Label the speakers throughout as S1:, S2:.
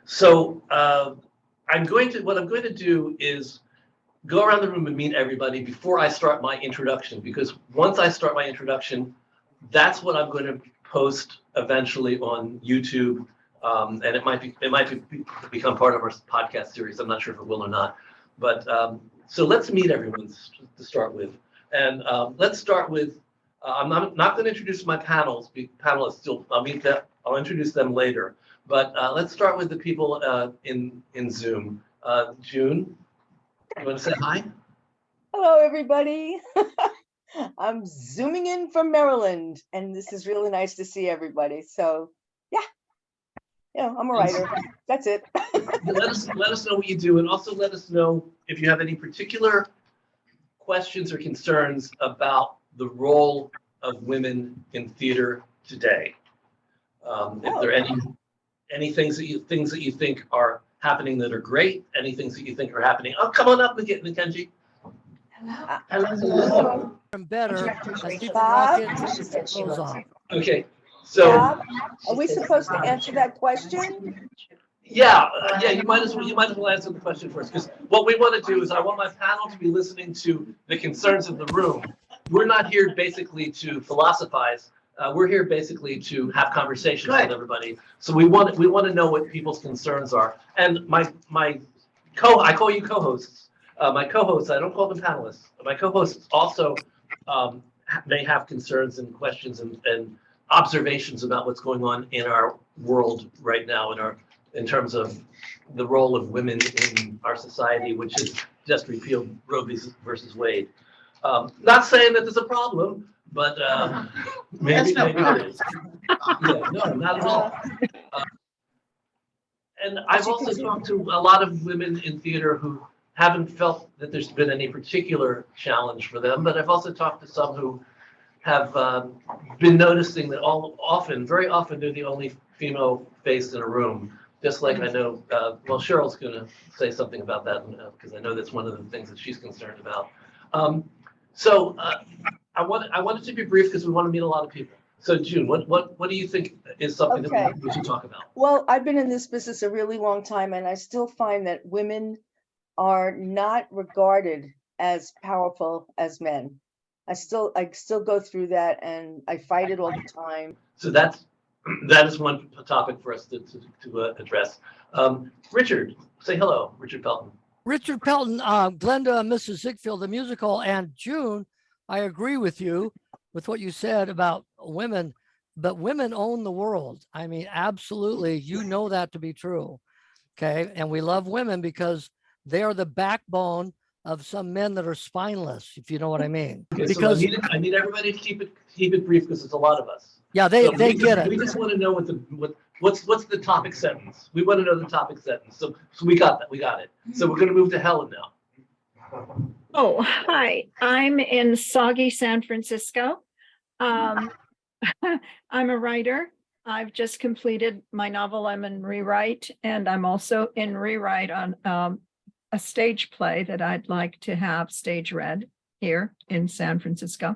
S1: So what I'm going to do is go around the room and meet everybody before I start my introduction, because once I start my introduction, that's what I'm going to post eventually on YouTube, and it might become part of our podcast series. I'm not sure if it will or not, but so let's meet everyone to start with, and let's start with. I'm not going to introduce my panelists. Still, I'll introduce them later. But let's start with the people in Zoom. June, you want to say hi?
S2: Hello, everybody. I'm zooming in from Maryland, and this is really nice to see everybody. So, yeah, I'm a writer. That's it.
S1: let us know what you do, and also let us know if you have any particular questions or concerns about the role of women in theater today. If there are any things that you think are happening that are great, any things that you think are happening. Oh, come on up, Mackenzie.
S2: Hello.
S3: Better.
S1: Okay, so
S2: Bob, are we supposed to answer that question?
S1: yeah, you might as well answer the question first, because what we want to do is I want my panel to be listening to the concerns of the room. We're not here basically to philosophize. We're here basically to have conversations with everybody. So we want to know what people's concerns are. And I call you co-hosts. My co-hosts, I don't call them panelists. My co-hosts also may have concerns and questions and observations about what's going on in our world right now, in terms of the role of women in our society, which has just repealed Roe versus Wade. Not saying that there's a problem, but maybe there is. Yeah, no, not at all. And I've also talked to a lot of women in theater who haven't felt that there's been any particular challenge for them, but I've also talked to some who have been noticing that very often they're the only female face in a room. Just like I know, Cheryl's going to say something about that because I know that's one of the things that she's concerned about. So I wanted to be brief because we want to meet a lot of people. So June, what do you think is something that we should talk about?
S2: Well, I've been in this business a really long time, and I still find that women are not regarded as powerful as men. I still go through that, and I fight it all the time.
S1: So that is one topic for us to address. Richard, say hello, Richard Pelton.
S3: Richard Pelton, Glenda, Mrs. Ziegfeld, the musical, and June, I agree with you with what you said about women, but women own the world. I mean, absolutely, you know that to be true, okay? And we love women because they are the backbone of some men that are spineless, if you know what I mean.
S1: Okay,
S3: because
S1: so I need everybody to keep it brief because it's a lot of us.
S3: Yeah, they get it.
S1: We just want to know what's the topic sentence. We want to know the topic sentence. So we got that. We got it. So we're going to move to Helen now.
S4: Oh, hi. I'm in soggy San Francisco. I'm a writer. I've just completed my novel. I'm in rewrite, and I'm also in rewrite on a stage play that I'd like to have stage read here in San Francisco.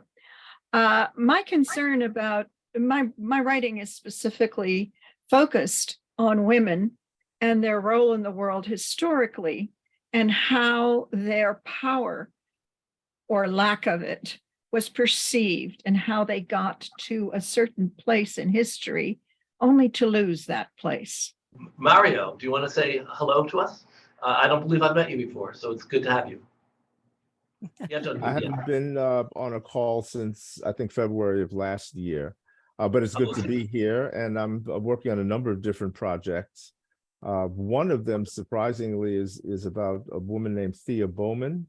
S4: My concern about my writing is specifically focused on women and their role in the world historically, and how their power or lack of it was perceived, and how they got to a certain place in history only to lose that place.
S1: Mario, do you want to say hello to us? I don't believe I've met you before, so it's good to have you.
S5: I haven't been on a call since I think February of last year, but it's good to be here, and I'm working on a number of different projects. One of them, surprisingly, is about a woman named Thea Bowman,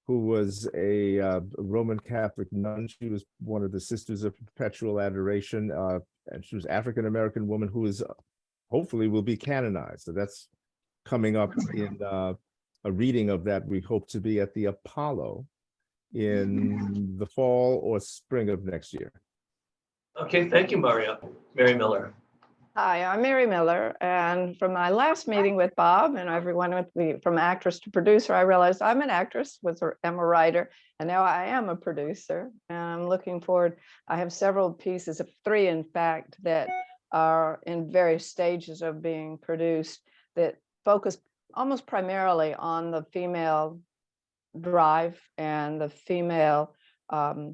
S5: who was a Roman Catholic nun. She was one of the Sisters of Perpetual Adoration, and she was an African-American woman who is hopefully will be canonized. So that's coming up in a reading of that. We hope to be at the Apollo in the fall or spring of next year.
S1: Okay, thank you, Mario. Mary Miller.
S6: Hi, I'm Mary Miller, and from my last meeting with Bob and everyone with me, from actress to producer, I realized I'm an actress, am a writer, and now I am a producer. And I'm looking forward. I have several pieces, 3 in fact, that are in various stages of being produced. that focus almost primarily on the female drive and the female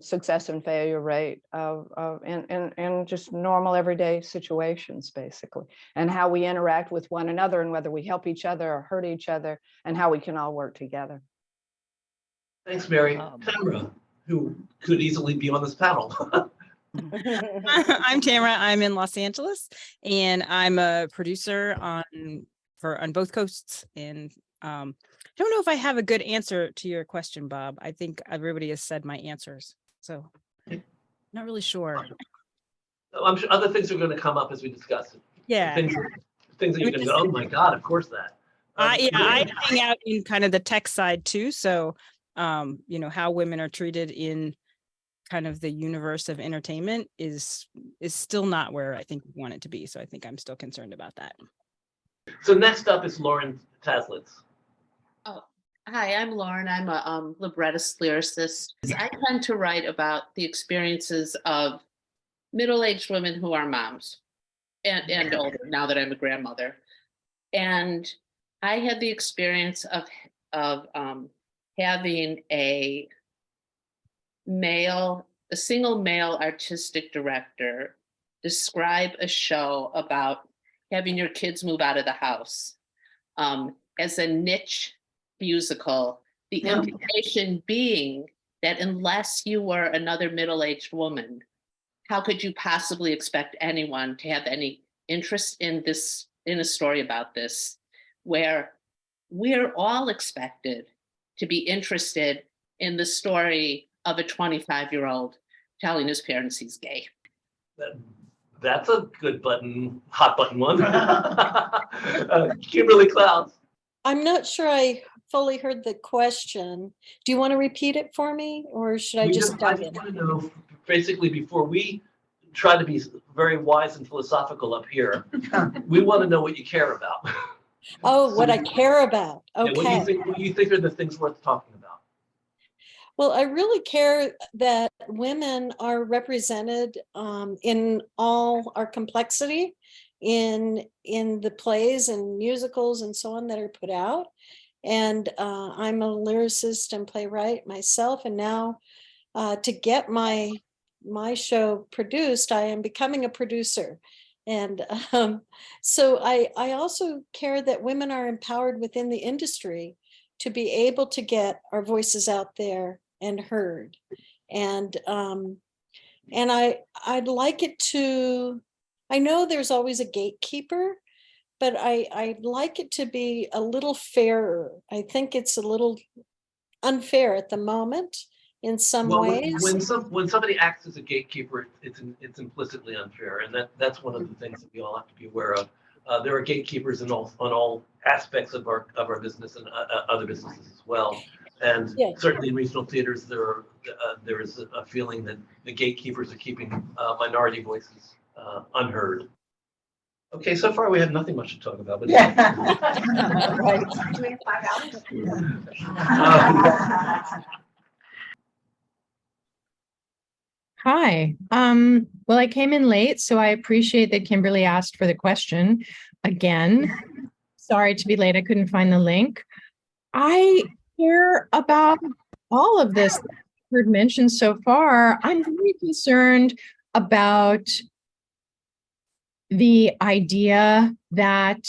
S6: success and failure rate in just normal everyday situations, basically, and how we interact with one another and whether we help each other or hurt each other and how we can all work together.
S1: Thanks, Mary. Tamara, who could easily be on this panel.
S7: I'm Tamara. I'm in Los Angeles, and I'm a producer on both coasts. And I don't know if I have a good answer to your question, Bob. I think everybody has said my answers, so not really sure.
S1: I'm sure other things are going to come up as we discuss it.
S7: Yeah,
S1: Things that you're going to go, oh my God, of course that.
S7: I hang out in kind of the tech side too. So, how women are treated in kind of the universe of entertainment is still not where I think we want it to be. So I think I'm still concerned about that.
S1: So next up is Lauren Taslitz.
S8: Oh, hi, I'm Lauren. I'm a librettist lyricist. I tend to write about the experiences of middle-aged women who are moms and older now that I'm a grandmother. And I had the experience of having a single male artistic director describe a show about having your kids move out of the house as a niche musical, the implication being that unless you were another middle-aged woman, how could you possibly expect anyone to have any interest in a story about this, where we're all expected to be interested in the story of a 25-year-old telling his parents he's gay.
S1: That's a good hot button one. Kimberly Clouds.
S9: I'm not sure I fully heard the question. Do you want to repeat it for me, or should I just dive in?
S1: I want to know, basically, before we try to be very wise and philosophical up here, we want to know what you care about.
S9: Oh, what I care about. Okay.
S1: What do you think are the things worth talking about?
S9: Well, I really care that women are represented in all our complexity in the plays and musicals and so on that are put out. And I'm a lyricist and playwright myself. And now to get my show produced, I am becoming a producer. And so I also care that women are empowered within the industry to be able to get our voices out there and heard. And I'd like it to, I know there's always a gatekeeper, but I'd like it to be a little fairer. I think it's a little unfair at the moment in some ways.
S1: When somebody acts as a gatekeeper, it's implicitly unfair, and that's one of the things that we all have to be aware of. There are gatekeepers on all aspects of our business and other businesses as well. And certainly in regional theaters, there is a feeling that the gatekeepers are keeping minority voices unheard. Okay, so far we have nothing much to talk about. But
S2: Right.
S8: Do we have 5 hours?
S10: Hi. Well, I came in late, so I appreciate that Kimberly asked for the question again. Sorry to be late. I couldn't find the link. I care about all of this that I've heard mentioned so far. I'm very concerned about the idea that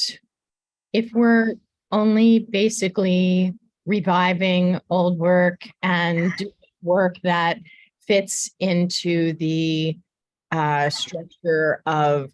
S10: if we're only basically reviving old work and doing work that fits into the structure of,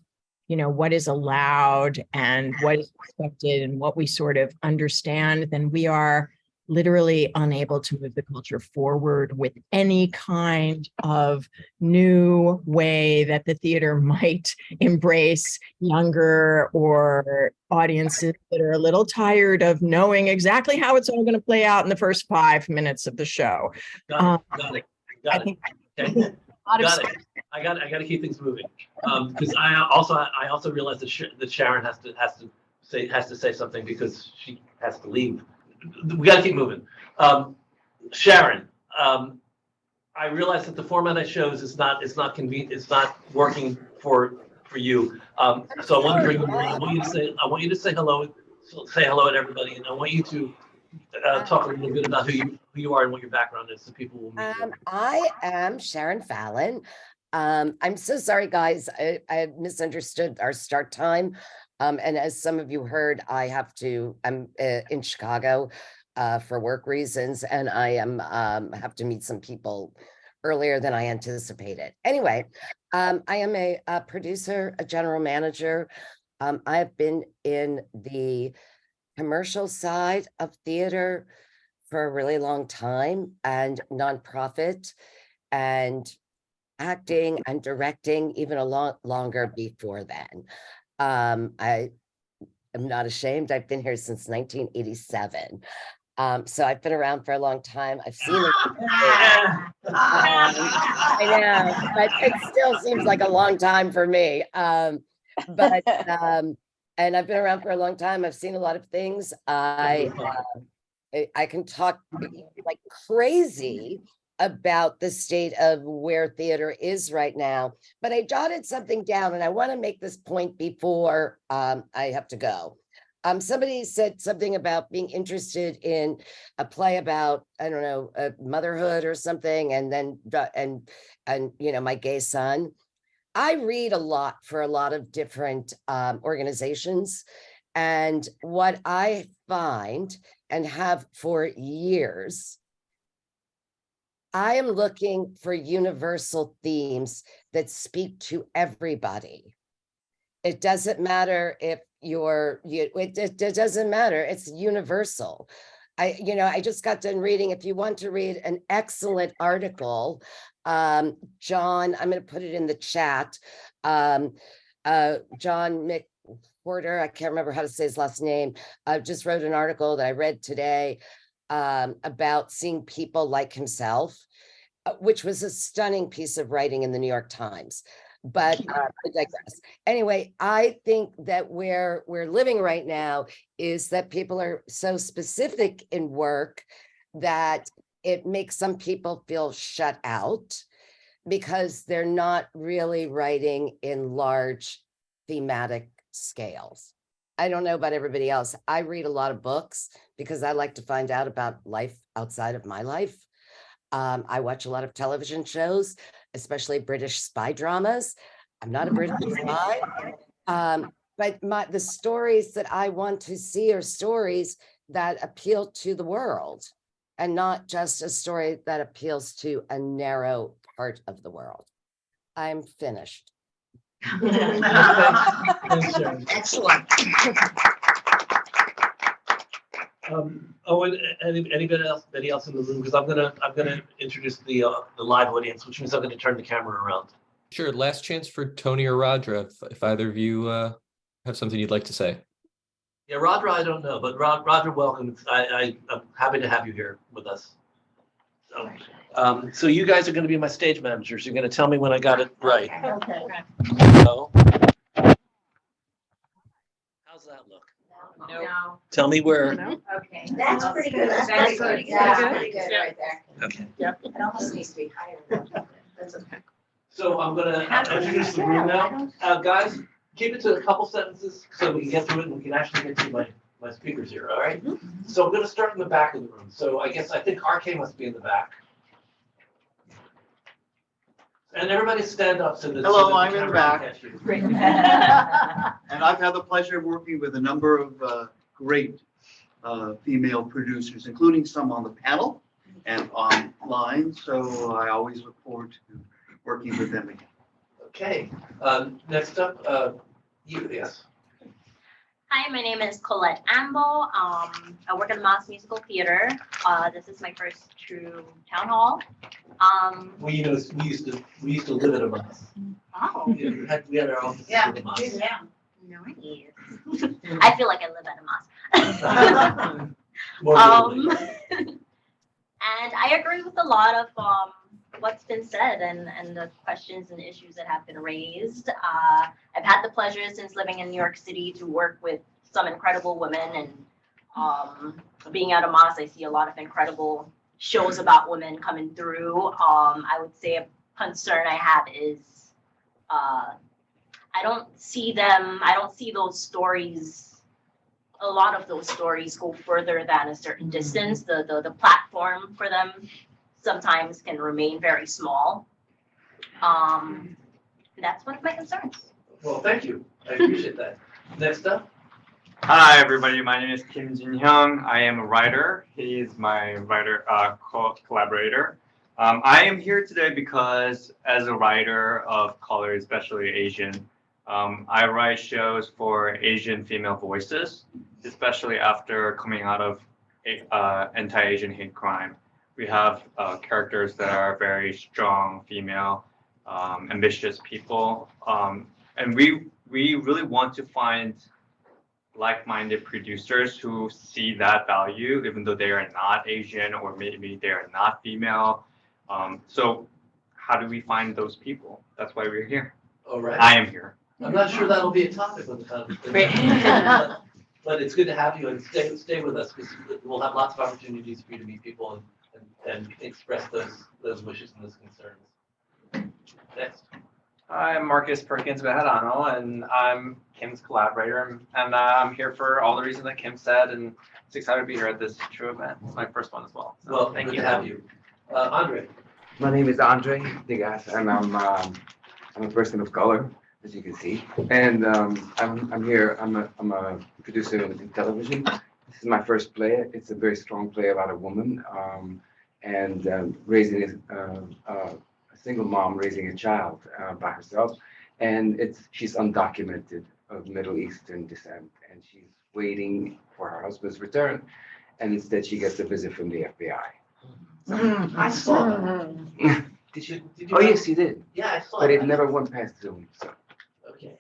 S10: what is allowed and what is expected and what we sort of understand, then we are literally unable to move the culture forward with any kind of new way that the theater might embrace younger or audiences that are a little tired of knowing exactly how it's all going to play out in the first 5 minutes of the show.
S1: Got it. I got to keep things moving because I also realize that Sharon has to say something because she has to leave. We got to keep moving. Sharon, I realize that the format I chose is not convenient. It's not working for you. So I want you to say hello say hello to everybody, and I want you to talk a little bit about who you are and what your background is, so people will meet you.
S11: I am Sharon Fallon. I'm so sorry, guys. I misunderstood our start time. And as some of you heard, I'm in Chicago for work reasons, and I have to meet some people earlier than I anticipated. Anyway, I am a producer, a general manager. I've been in the commercial side of theater for a really long time, and nonprofit, and acting and directing even a lot longer before then. I am not ashamed. I've been here since 1987. So I've been around for a long time. I've seen it. I know, but it still seems like a long time for me. And I've been around for a long time. I've seen a lot of things. I can talk like crazy about the state of where theater is right now, but I jotted something down, and I want to make this point before I have to go. Somebody said something about being interested in a play about, I don't know, motherhood or something, and then and you know, my gay son. I read a lot for a lot of different organizations, and what I find and have for years, I am looking for universal themes that speak to everybody. It doesn't matter if it doesn't matter. It's universal. I just got done reading. If you want to read an excellent article, John, I'm going to put it in the chat. John McWhorter, I can't remember how to say his last name. Just wrote an article that I read today about seeing people like himself, which was a stunning piece of writing in the New York Times. But I digress. Anyway, I think that where we're living right now is that people are so specific in work that it makes some people feel shut out because they're not really writing in large thematic scales. I don't know about everybody else. I read a lot of books because I like to find out about life outside of my life. I watch a lot of television shows, especially British spy dramas. I'm not a British spy, but the stories that I want to see are stories that appeal to the world, and not just a story that appeals to a narrow part of the world. I'm finished.
S1: Thanks, Sharon.
S2: Excellent.
S1: And anybody else in the room? Because I'm gonna introduce the live audience, which means I'm gonna turn the camera around.
S12: Sure. Last chance for Tony or Rodra, if either of you have something you'd like to say.
S1: Yeah, Rodra, I don't know, but Rodra, welcome. I'm happy to have you here with us. So you guys are going to be my stage managers. You're going to tell me when I got it right.
S2: Okay.
S1: So, how's that look?
S13: No.
S1: Tell me where.
S13: Okay. That's pretty good. That's pretty good. That's pretty good right there.
S1: Okay.
S13: Yep. It almost needs to be higher. That's okay.
S1: So I'm going to introduce the room now. Guys, keep it to a couple sentences so we can get through it and we can actually get to my speakers here. All right. So I'm going to start in the back of the room. So I think RK must be in the back. And everybody stand up so that.
S14: Hello,
S1: so that
S14: I'm in the back.
S2: Great.
S14: And I've had the pleasure of working with a number of great female producers, including some on the panel and online. So I always look forward to working with them again.
S1: Okay. Next up, yes.
S13: Hi, my name is Nicolette Blount. I work at the Mass Musical Theater. This is my first true town hall.
S1: We used to live at a Mass.
S13: Oh.
S1: Yeah, we had our office at a Mass.
S13: Yeah. Nice. I feel like I live at a Mass. And I agree with a lot of what's been said and the questions and issues that have been raised. I've had the pleasure since living in New York City to work with some incredible women, and being out of Moss, I see a lot of incredible shows about women coming through. I would say a concern I have is I don't see those stories a lot of those stories go further than a certain distance. The platform for them sometimes can remain very small. That's one of my concerns.
S1: Well, thank you. I appreciate that. Next up.
S15: Hi, everybody. My name is Kim Jin Hyung. I am a writer. He is my writer collaborator. I am here today because as a writer of color, especially Asian, I write shows for Asian female voices, especially after coming out of anti-Asian hate crime. We have characters that are very strong, female, ambitious people. And we really want to find like-minded producers who see that value, even though they are not Asian or maybe they are not female. So how do we find those people? That's why we're here.
S1: All right.
S15: I am here.
S1: I'm not sure that'll be a topic of the conversation. But it's good to have you and stay with us because we'll have lots of opportunities for you to meet people and express those wishes and those concerns. Next.
S16: I'm Marcus Perkins Beharano, and I'm Kim's collaborator, and I'm here for all the reasons that Kim said, and it's excited to be here at this true event. It's my first one as well. So
S1: Well,
S16: thank
S1: good
S16: you.
S1: to have you. Andre.
S17: My name is Andre Degas, and I'm a person of color, as you can see. And I'm here. I'm a producer in television. This is my first play. It's a very strong play about a woman and raising a single mom raising a child by herself, and she's undocumented of Middle Eastern descent, and she's waiting for her husband's return, and instead she gets a visit from the FBI.
S1: I saw that. Did you?
S17: Oh yes, you did.
S1: Yeah, I saw
S17: But
S1: that.
S17: it never went past Zoom. So.
S1: Okay.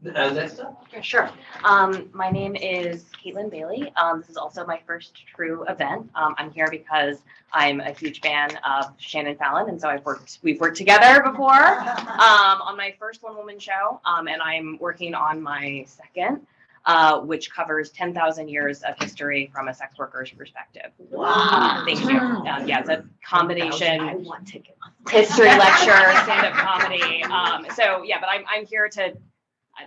S1: Next up.
S18: Yeah, sure. My name is Caitlin Bailey. This is also my first true event. I'm here because I'm a huge fan of Sharon Fallon, and so we've worked together before on my first one-woman show, and I'm working on my second, which covers 10,000 years of history from a sex worker's perspective.
S13: Wow.
S18: Thank you. Yeah, it's a combination history lecture, stand-up comedy. So yeah, but I'm here to.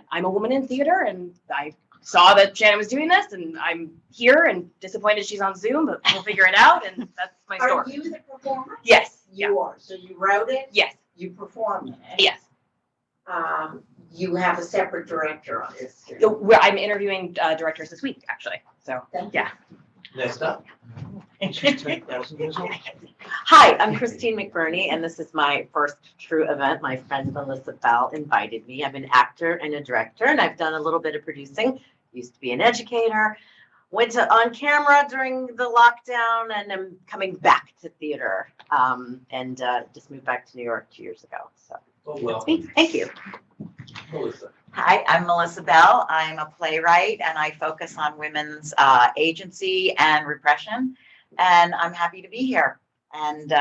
S18: I'm a woman in theater, and I saw that Shannon was doing this, and I'm here and disappointed she's on Zoom, but we'll figure it out, and that's my story.
S19: Are you the performer?
S18: Yes.
S19: You are. So you wrote it?
S18: Yes.
S19: You performed it?
S18: Yes.
S19: You have a separate director on this?
S18: I'm interviewing directors this week, actually. So, yeah.
S1: Next up.
S20: Hi, I'm Christine McBurney, and this is my first true event. My friend Melissa Bell invited me. I'm an actor and a director, and I've done a little bit of producing. Used to be an educator. Went to on camera during the lockdown, and I'm coming back to theater. And just moved back to New York 2 years ago. So that's me. Thank you.
S1: Melissa.
S21: Hi, I'm Melissa Bell. I'm a playwright and I focus on women's agency and repression. And I'm happy to be here. And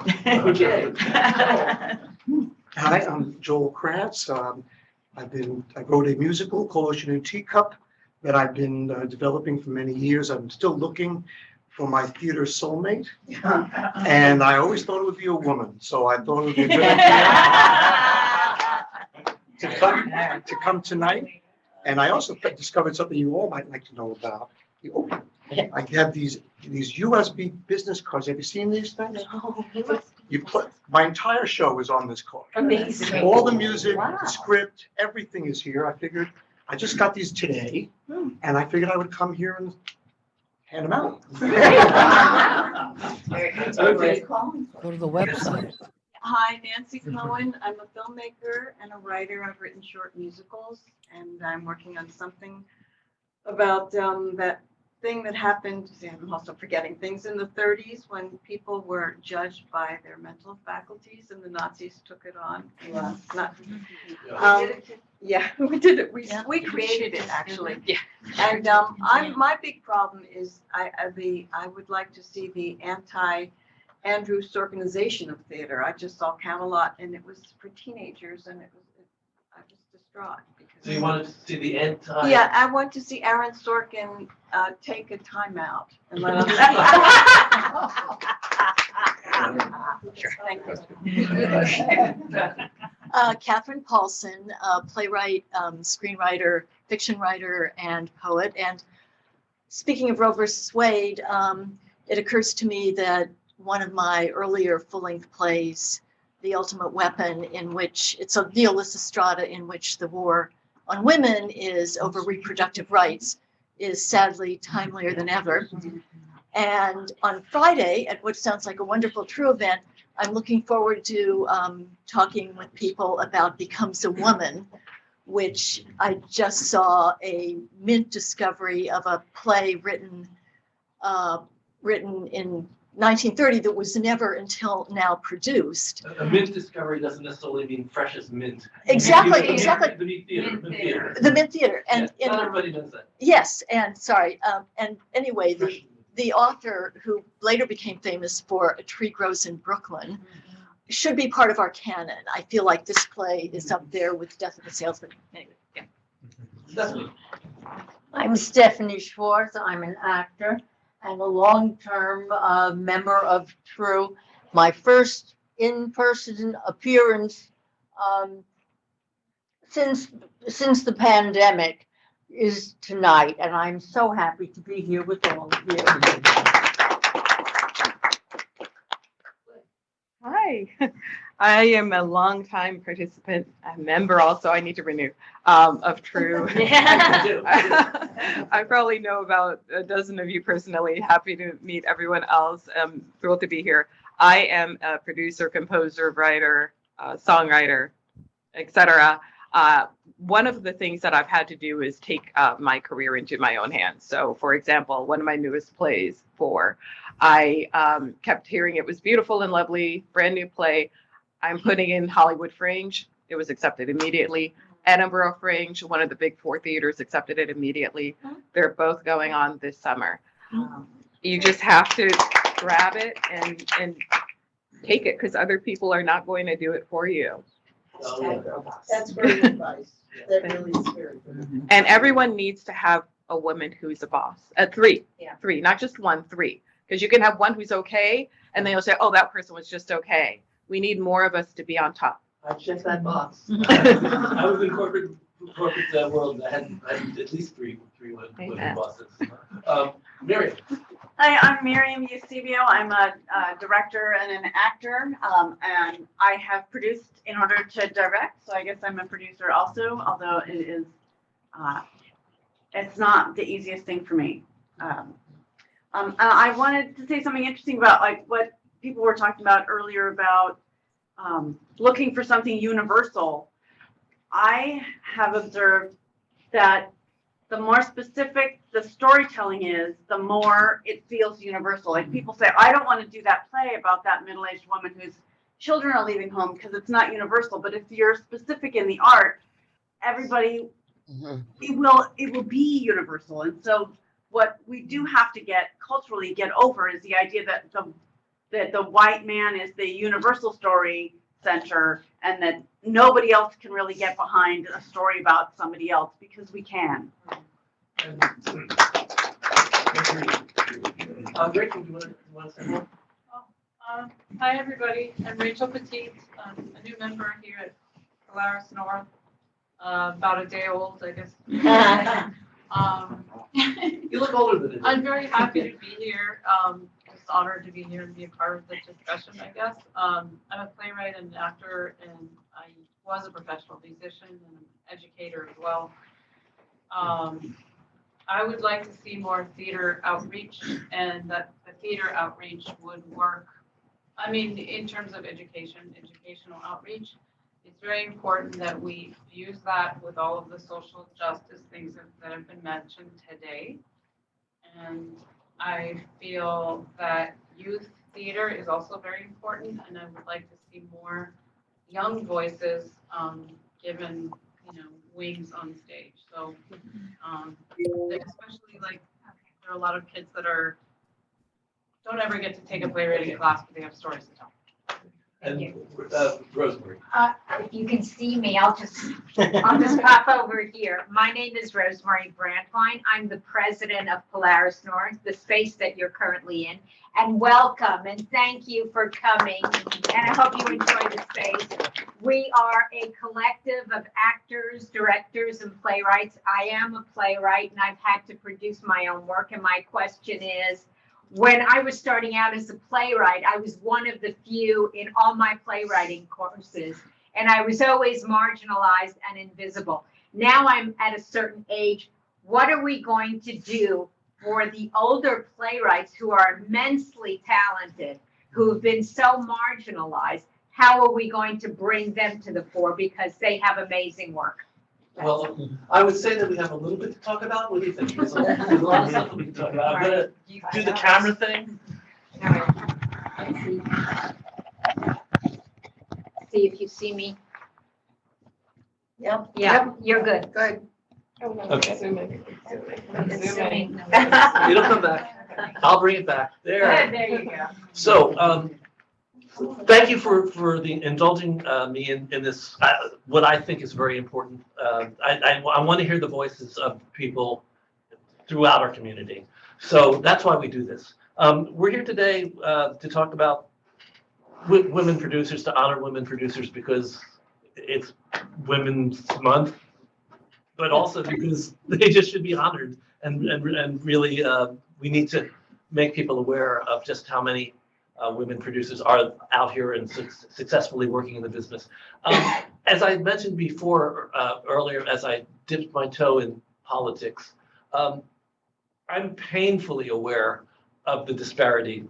S1: Okay.
S22: Hi, I'm Joel Kratz. I wrote a musical called Ocean and Teacup that I've been developing for many years. I'm still looking for my theater soulmate. And I always thought it would be a woman. So I thought it would be a good idea to come tonight. And I also discovered something you all might like to know about. I have these USB business cards. Have you seen these things? My entire show is on this card.
S20: Amazing.
S22: All the music, the script, everything is here. I figured I just got these today, and I figured I would come here and hand them out.
S1: Okay.
S3: Go to the website.
S23: Hi, Nancy Cohen. I'm a filmmaker and a writer. I've written short musicals, and I'm working on something about that thing that happened. See, I'm also forgetting things in the 30s when people were judged by their mental faculties, and the Nazis took it on. Not, yeah, we did it. We created it actually.
S18: Yeah.
S23: And my big problem is I would like to see the anti-Andrew Sorkinization of theater. I just saw Camelot, and it was for teenagers, and I was distraught.
S1: So you wanted to see the anti?
S23: Yeah, I want to see Aaron Sorkin take a timeout and let us. Thank you.
S4: Catherine Paulson, playwright, screenwriter, fiction writer, and poet. And speaking of Roe versus Wade, it occurs to me that one of my earlier full-length plays, The Ultimate Weapon, in which it's a Neo Lysistrata, in which the war on women is over reproductive rights, is sadly timelier than ever. And on Friday, at what sounds like a wonderful true event, I'm looking forward to talking with people about Becomes a Woman, which I just saw a mint discovery of a play written in 1930 that was never until now produced.
S1: A mint discovery doesn't necessarily mean fresh as mint.
S4: Exactly,
S1: The
S4: exactly.
S1: Mint Theater.
S4: The Mint Theater. And
S1: Not everybody knows that.
S4: yes, and sorry, and anyway, the author, who later became famous for A Tree Grows in Brooklyn, should be part of our canon. I feel like this play is up there with Death of a Salesman. Anyway, yeah.
S1: Definitely.
S5: I'm Stephanie Schwartz. I'm an actor and a long-term member of True. My first in-person appearance since the pandemic is tonight, and I'm so happy to be here with all of you.
S6: Hi, I am a longtime participant, a member also, I need to renew, of True. I probably know about a dozen of you personally, happy to meet everyone else. I'm thrilled to be here. I am a producer, composer, writer, songwriter, etc. One of the things that I've had to do is take my career into my own hands. So, for example, one of my newest plays, I kept hearing it was beautiful and lovely, brand new play. I'm putting in Hollywood Fringe. It was accepted immediately. Edinburgh Fringe, one of the big 4 theaters, accepted it immediately. They're both going on this summer. You just have to grab it and take it, because other people are not going to do it for you.
S19: That's great advice. That really is very good.
S6: And everyone needs to have a woman who's a boss. Three, not just 1, 3. Because you can have one who's okay, and then you'll say, oh, that person was just okay. We need more of us to be on top.
S1: I checked that box. I was in corporate world. I had at least three women bosses. Miriam.
S23: Hi, I'm Miriam Eusebio. I'm a director and an actor, and I have produced in order to direct. So I guess I'm a producer also, although it is, it's not the easiest thing for me. I wanted to say something interesting about like what people were talking about earlier about looking for something universal. I have observed that the more specific the storytelling is, the more it feels universal. Like people say, I don't want to do that play about that middle-aged woman whose children are leaving home because it's not universal. But if you're specific in the art, everybody, it will be universal. And so what we do have to culturally get over is the idea that the white man is the universal story center and that nobody else can really get behind a story about somebody else, because we can.
S1: Great. You want to say more?
S24: Hi, everybody. I'm Rachel Petit. I'm a new member here at Polaris North. About a day old, I guess.
S1: You look older than it.
S24: I'm very happy to be here. Just honored to be here and be a part of the discussion, I guess. I'm a playwright and actor, and I was a professional musician and an educator as well. I would like to see more theater outreach, and that the theater outreach would work. I mean, in terms of educational outreach, it's very important that we use that with all of the social justice things that have been mentioned today. And I feel that youth theater is also very important, and I would like to see more young voices given, wings on stage. So, especially like there are a lot of kids that don't ever get to take a playwriting class, but they have stories to tell.
S1: And Rosemary.
S7: If you can see me, I'll just pop over here. My name is Rosemary Brantline. I'm the president of Polaris North, the space that you're currently in. And welcome and thank you for coming. And I hope you enjoy the space. We are a collective of actors, directors, and playwrights. I am a playwright and I've had to produce my own work. And my question is, when I was starting out as a playwright, I was one of the few in all my playwriting courses, and I was always marginalized and invisible. Now I'm at a certain age. What are we going to do for the older playwrights who are immensely talented, who have been so marginalized? How are we going to bring them to the fore because they have amazing work?
S1: Well, I would say that we have a little bit to talk about. What do you think? There's a lot of stuff that we can talk about. I'm gonna do the camera thing.
S7: See if you see me.
S4: Yep.
S7: Yeah, you're good.
S4: Good.
S1: Okay.
S4: Zooming.
S1: It'll come back. I'll bring it back.
S7: There you go.
S1: So, thank you for the indulging me in this, what I think is very important. I want to hear the voices of people throughout our community. So that's why we do this. We're here today to talk about women producers, to honor women producers because it's Women's Month, but also because they just should be honored. And really, we need to make people aware of just how many women producers are out here and successfully working in the business. As I mentioned before, earlier, as I dipped my toe in politics, I'm painfully aware of the disparity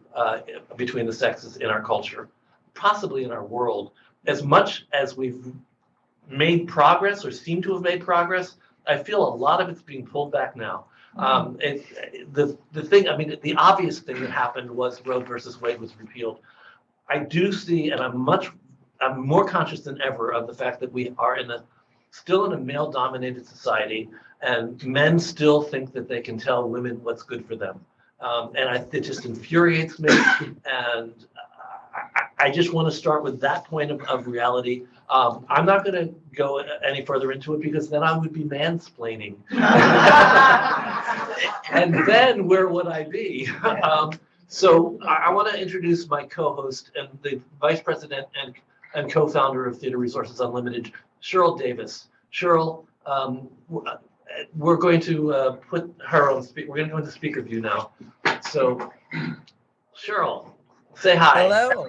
S1: between the sexes in our culture, possibly in our world. As much as we've made progress or seem to have made progress, I feel a lot of it's being pulled back now. The thing, I mean, the obvious thing that happened was Roe versus Wade was repealed. I do see, and I'm more conscious than ever of the fact that we are still in a male-dominated society, and men still think that they can tell women what's good for them. It just infuriates me, and I just want to start with that point of reality. I'm not going to go any further into it because then I would be mansplaining. And then where would I be? So I want to introduce my co-host and the vice president and co-founder of Theater Resources Unlimited, Cheryl Davis. Cheryl, we're going to put her on speaker. We're going to go into speaker view now. So Cheryl, say hi.
S8: Hello.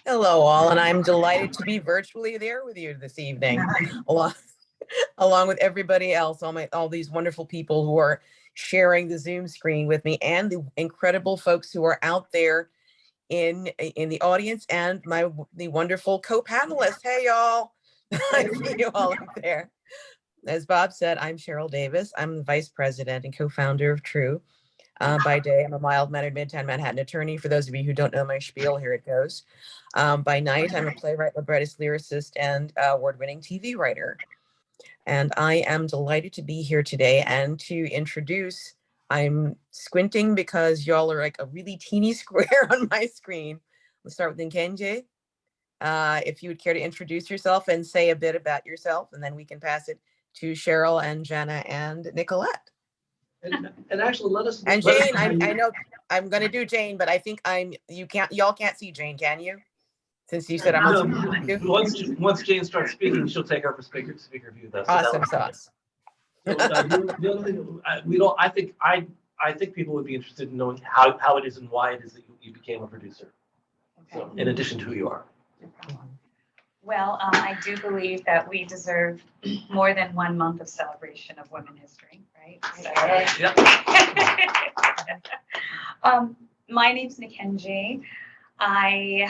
S8: Hello, all, and I'm delighted to be virtually there with you this evening, along with everybody else, all these wonderful people who are sharing the Zoom screen with me, and the incredible folks who are out there in the audience, and the wonderful co-panelists. Hey, y'all! I see you all up there. As Bob said, I'm Cheryl Davis. I'm the vice president and co-founder of True. By day, I'm a mild-mannered Midtown Manhattan attorney. For those of you who don't know my spiel, here it goes. By night, I'm a playwright, librettist, lyricist, and award-winning TV writer. And I am delighted to be here today and to introduce, I'm squinting because y'all are like a really teeny square on my screen. Let's start with Nkenje. If you would care to introduce yourself and say a bit about yourself, and then we can pass it to Cheryl and Jenna and Nicolette.
S1: And actually, let us.
S8: And Jane, I know I'm going to do Jane, but I think y'all can't see Jane, can you? Since you said I'm on.
S1: Once Jane starts speaking, she'll take over speaker view. Though.
S8: Awesome sauce.
S1: The other thing, I think people would be interested in knowing how it is and why it is that you became a producer. Okay. So, in addition to who you are.
S18: Well, I do believe that we deserve more than 1 month of celebration of women history, right? So, my name's Nkenje. I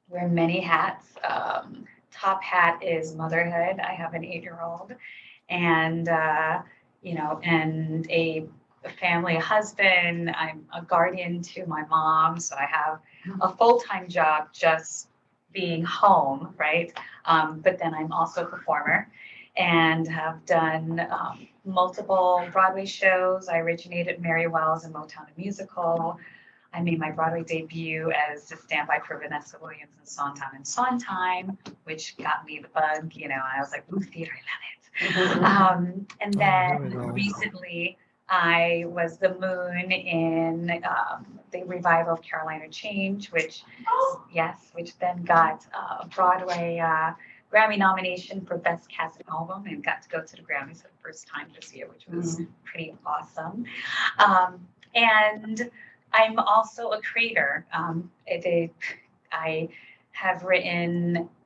S18: wear many hats. Top hat is motherhood. I have an 8-year-old, and and a family, a husband. I'm a guardian to my mom, so I have a full-time job just being home, right? But then I'm also a performer and have done multiple Broadway shows. I originated Mary Wells and Motown a musical.
S9: I made my Broadway debut as a standby for Vanessa Williams in Sondheim, which got me the bug, you know, I was like, ooh, theater, I love it. And then recently I was the moon in the revival of Carolina Change, which, which then got a Broadway Grammy nomination for Best Cast Album and got to go to the Grammys for the first time this year, which was pretty awesome. And I'm also a creator. I have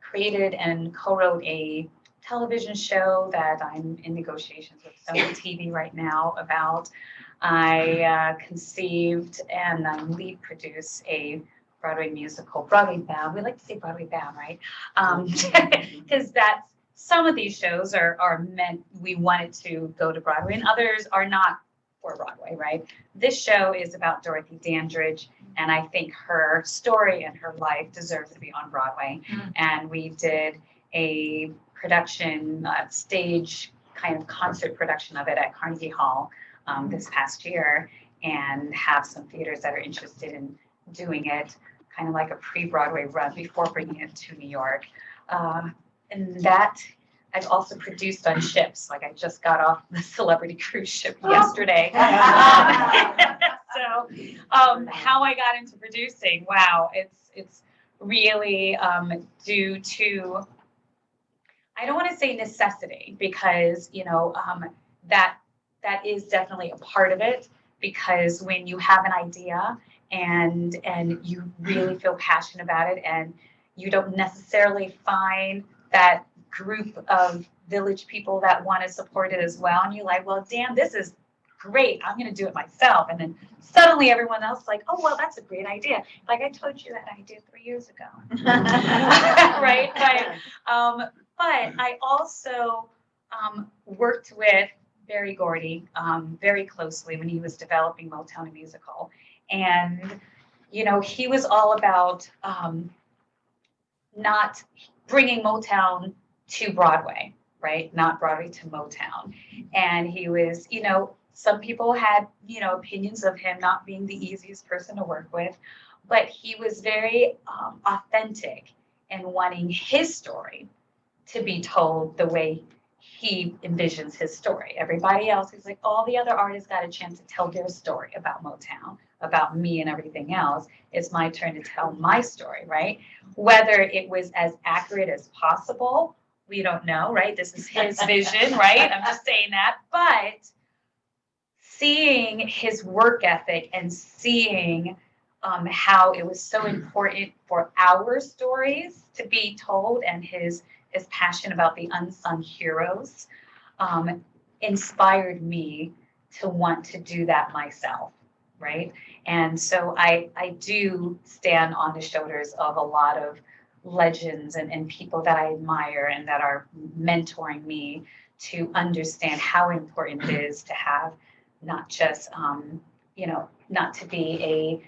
S9: created and co-wrote a television show that I'm in negotiations with Sony TV right now about. I conceived and I lead produce a Broadway musical, Broadway bound. We like to say Broadway bound, right? Because that's some of these shows are meant, we wanted to go to Broadway, and others are not for Broadway, right? This show is about Dorothy Dandridge, and I think her story and her life deserves to be on Broadway. And we did a production, stage kind of concert production of it at Carnegie Hall this past year, and have some theaters that are interested in doing it, kind of like a pre-Broadway run before bringing it to New York. And that I've also produced on ships. Like I just got off the Celebrity cruise ship yesterday. So how I got into producing, wow, it's really due to, I don't want to say necessity, because, you know, that is definitely a part of it, because when you have an idea and you really feel passionate about it, and you don't necessarily find that group of village people that want to support it as well, and you're like, well, damn, this is great, I'm going to do it myself. And then suddenly everyone else is like, oh, well, that's a great idea. Like I told you that idea 3 years ago. Right? But I also worked with Barry Gordy very closely when he was developing Motown Musical. And, you know, he was all about not bringing Motown to Broadway, right? Not Broadway to Motown. And he was, you know, some people had, you know, opinions of him not being the easiest person to work with, but he was very authentic in wanting his story to be told the way he envisions his story. Everybody else is like, all the other artists got a chance to tell their story about Motown, about me and everything else. It's my turn to tell my story, right? Whether it was as accurate as possible, we don't know, right? This is his vision, right? I'm just saying that. But seeing his work ethic and seeing how it was so important for our stories to be told, and his passion about the unsung heroes inspired me to want to do that myself, right? And so I do stand on the shoulders of a lot of legends and people that I admire and that are mentoring me to understand how important it is to have not just, you know, not to be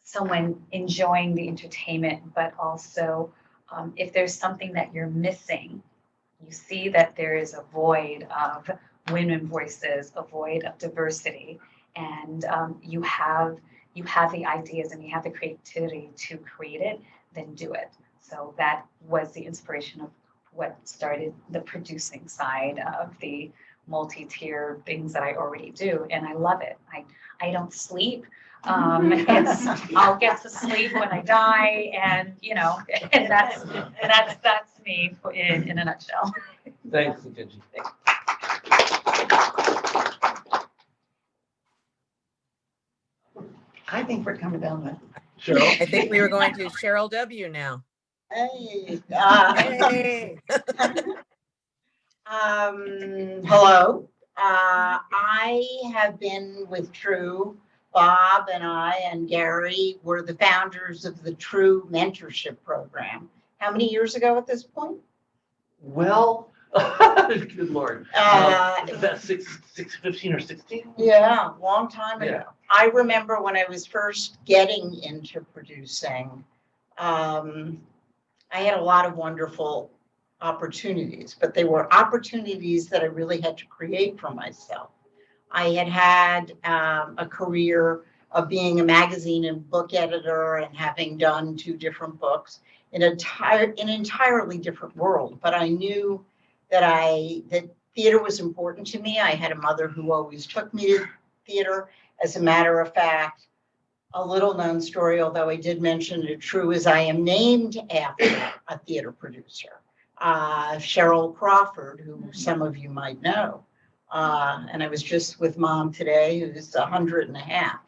S9: someone enjoying the entertainment, but also if there's something that you're missing, you see that there is a void of women voices, a void of diversity, and you have the ideas and you have the creativity to create it, then do it. So that was the inspiration of what started the producing side of the multi-tier things that I already do, and I love it. I don't sleep. I'll get to sleep when I die, and you know, and that's me in a nutshell.
S1: Thanks, Kenji.
S19: I think we're coming down there.
S1: Cheryl?
S8: I think we were going to Cheryl W. now.
S19: Hey.
S8: Hey.
S19: Hello. I have been with True. Bob and I and Gary were the founders of the True Mentorship Program. How many years ago at this point?
S1: Well, good Lord. About 15 or 16?
S19: Yeah, long time ago.
S1: Yeah.
S19: I remember when I was first getting into producing, I had a lot of wonderful opportunities, but they were opportunities that I really had to create for myself. I had had a career of being a magazine and book editor and having done 2 different books in an entirely different world. But I knew that theater was important to me. I had a mother who always took me to theater. As a matter of fact, a little known story, although I did mention it, true, is I am named after a theater producer, Cheryl Crawford, who some of you might know. And I was just with Mom today, who's 100 and a half.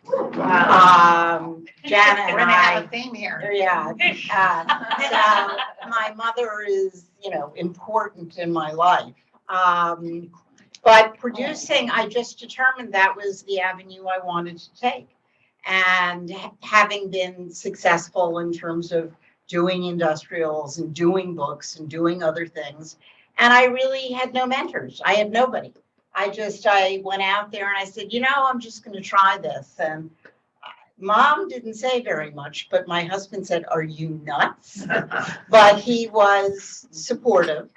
S19: Jana and
S20: We're gonna have
S19: I.
S20: a theme here.
S19: Yeah. So my mother is, important in my life. But producing, I just determined that was the avenue I wanted to take. And having been successful in terms of doing industrials and doing books and doing other things, and I really had no mentors. I had nobody. I went out there and I said, I'm just going to try this. And Mom didn't say very much, but my husband said, "Are you nuts?" But he was supportive.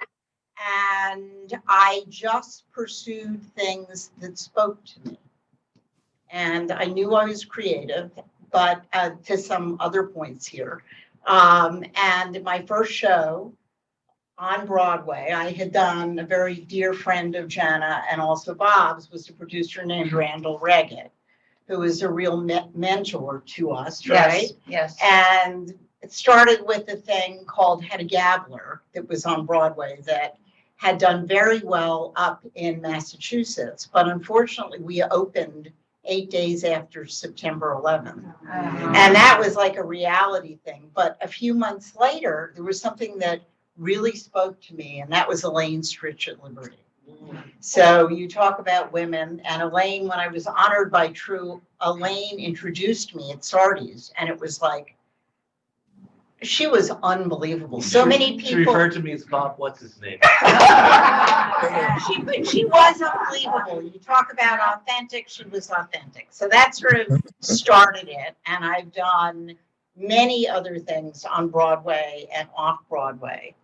S19: And I just pursued things that spoke to me. And I knew I was creative, but to some other points here. And my first show on Broadway, I had done, a very dear friend of Jana and also Bob's was a producer named Randall Reggett, who is a real mentor to us, right?
S20: Yes.
S19: And it started with a thing called Hedda Gabler that was on Broadway that had done very well up in Massachusetts. But unfortunately, we opened 8 days after September 11th. And that was like a reality thing. But a few months later, there was something that really spoke to me, and that was Elaine Stritch at Liberty. So you talk about women, and Elaine, when I was honored by True, Elaine introduced me at Sardi's, and it was like, she was unbelievable. So many
S1: She
S19: people.
S1: referred to me as Bob, what's his name?
S19: She was unbelievable. You talk about authentic, she was authentic. So that sort of started it. And I've done many other things on Broadway and off Broadway.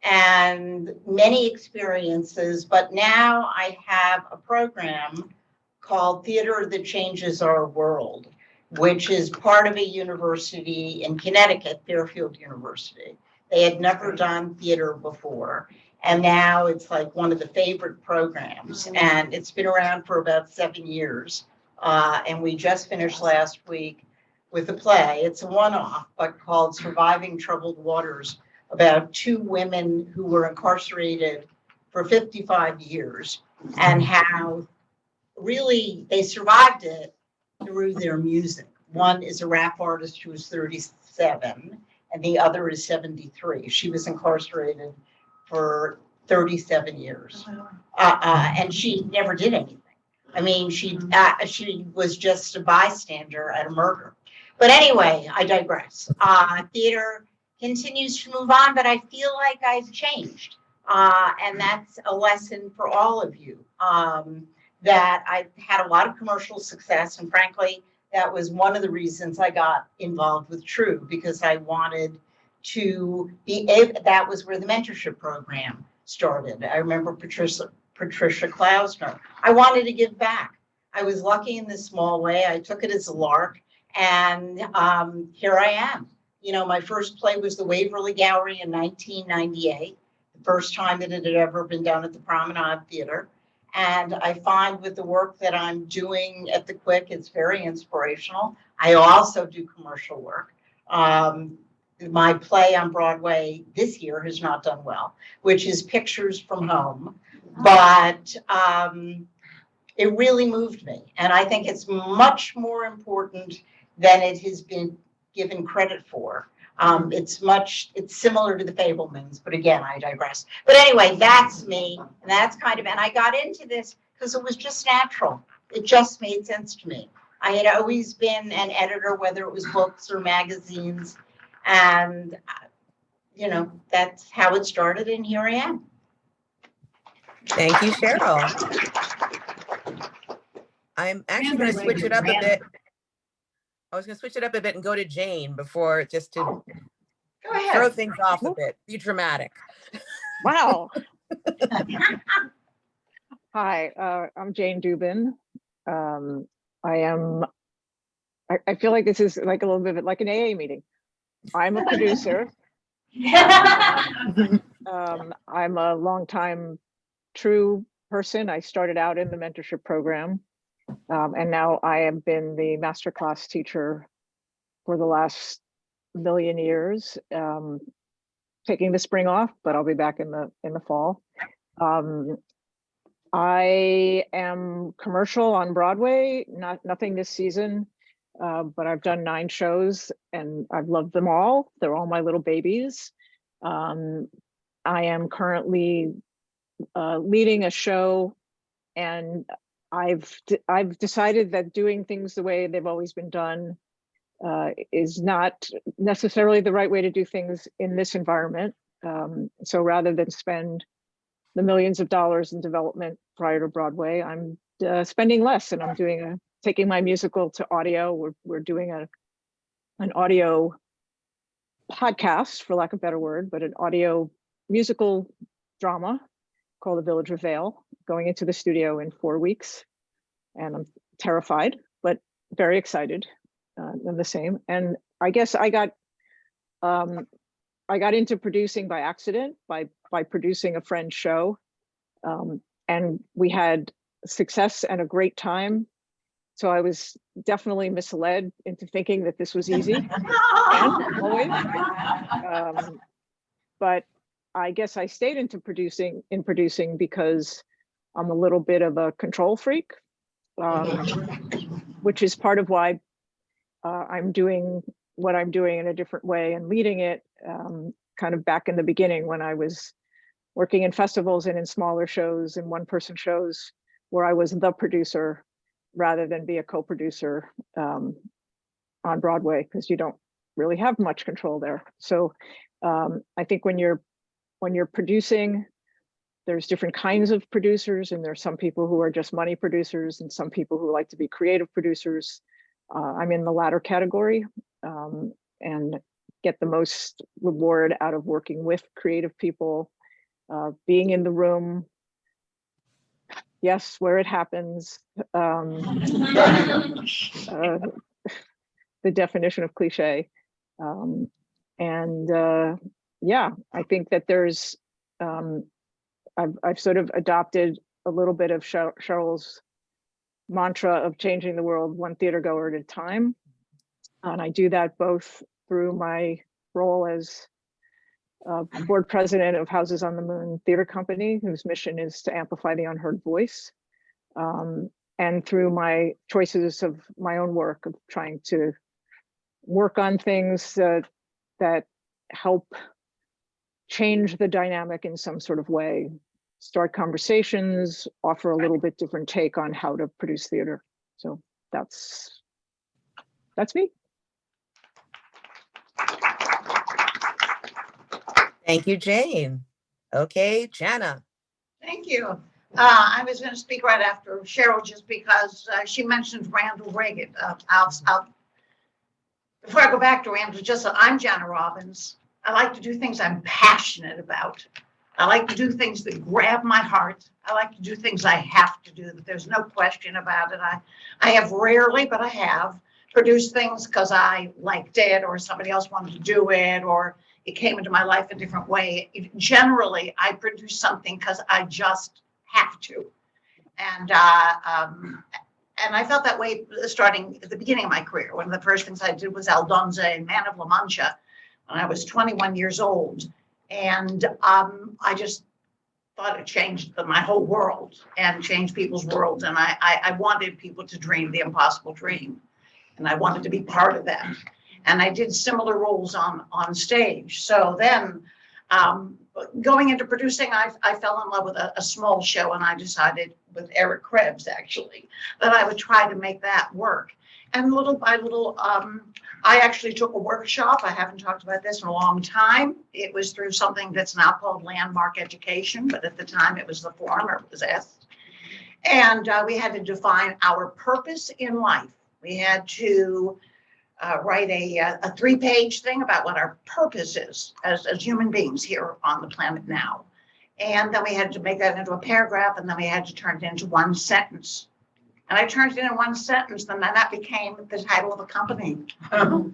S19: And many experiences, but now I have a program called Theater That Changes Our World, which is part of a university in Connecticut, Fairfield University. They had never done theater before. And now it's like one of the favorite programs. And it's been around for about 7 years. And we just finished last week with a play. It's a one-off, but called Surviving Troubled Waters, about 2 women who were incarcerated for 55 years and how really they survived it through their music. One is a rap artist who is 37 and the other is 73. She was incarcerated for 37 years. And she never did anything. I mean, she was just a bystander at a murder. But anyway, I digress. Theater continues to move on, but I feel like I've changed. And that's a lesson for all of you. That I've had a lot of commercial success, and frankly, that was one of the reasons I got involved with True, because I wanted to be able, that was where the mentorship program started. I remember Patricia Klausner. I wanted to give back. I was lucky in this small way. I took it as a lark, and here I am. My first play was the Waverly Gallery in 1998, the first time that it had ever been done at the Promenade Theater. And I find with the work that I'm doing at the Quick, it's very inspirational. I also do commercial work. My play on Broadway this year has not done well, which is Pictures from Home. But it really moved me. And I think it's much more important than it has been given credit for. It's similar to the Fabelmans, but again, I digress. But anyway, that's me, and that's and I got into this because it was just natural. It just made sense to me. I had always been an editor, whether it was books or magazines, and that's how it started, and here I am.
S8: Thank you, Cheryl. I'm actually going to switch it up a bit. I was going to switch it up a bit and go to Jane before, just to throw things off a bit, be dramatic.
S2: Wow. Hi, I'm Jane Dubin. I feel like this is like a little bit like an AA meeting. I'm a producer. I'm a longtime True person. I started out in the mentorship program, and now I have been the masterclass teacher for the last million years. Taking the spring off, but I'll be back in the fall. I am commercial on Broadway, nothing this season, but I've done 9 shows and I've loved them all. They're all my little babies. I am currently leading a show, and I've decided that doing things the way they've always been done is not necessarily the right way to do things in this environment. So rather than spend the millions of dollars in development prior to Broadway, I'm spending less, and I'm taking my musical to audio. We're doing an audio podcast, for lack of a better word, but an audio musical drama called The Village of Vale, going into the studio in 4 weeks. And I'm terrified, but very excited. And the same. And I guess I got into producing by accident, by producing a friend's show. And we had success and a great time. So I was definitely misled into thinking that this was easy, and always. But I guess I stayed into producing because I'm a little bit of a control freak, which is part of why I'm doing what I'm doing in a different way and leading it kind of back in the beginning when I was working in festivals and in smaller shows and one-person shows where I was the producer rather than be a co-producer on Broadway, because you don't really have much control there. So I think when you're producing, there's different kinds of producers, and there's some people who are just money producers and some people who like to be creative producers. I'm in the latter category and get the most reward out of working with creative people, being in the room. Yes, where it happens. The definition of cliche. Yeah, I think that there's, I've sort of adopted a little bit of Cheryl's mantra of changing the world one theater goer at a time. And I do that both through my role as board president of Houses on the Moon Theater Company, whose mission is to amplify the unheard voice, and through my choices of my own work of trying to work on things that help change the dynamic in some sort of way, start conversations, offer a little bit different take on how to produce theater. So that's me.
S8: Thank you, Jane. Okay, Jana.
S10: Thank you. I was going to speak right after Cheryl just because she mentioned Randall Reagan. Before I go back to Randall, just so I'm Jana Robbins. I like to do things I'm passionate about. I like to do things that grab my heart. I like to do things I have to do, that there's no question about it. I have rarely, but I have produced things because I liked it or somebody else wanted to do it or it came into my life a different way. Generally, I produce something because I just have to. And I felt that way starting at the beginning of my career. One of the first things I did was Aldonza and Man of La Mancha when I was 21 years old. And I just thought it changed my whole world and changed people's worlds. And I wanted people to dream the impossible dream. And I wanted to be part of that. And I did similar roles on stage. So then going into producing, I fell in love with a small show, and I decided with Eric Krebs, actually, that I would try to make that work. And little by little, I actually took a workshop. I haven't talked about this in a long time. It was through something that's now called Landmark Education, but at the time it was the Forum, or it was S. And we had to define our purpose in life. We had to write a 3-page thing about what our purpose is as human beings here on the planet now. And then we had to make that into a paragraph, and then we had to turn it into one sentence. And I turned it in one sentence, and then that became the title of the company.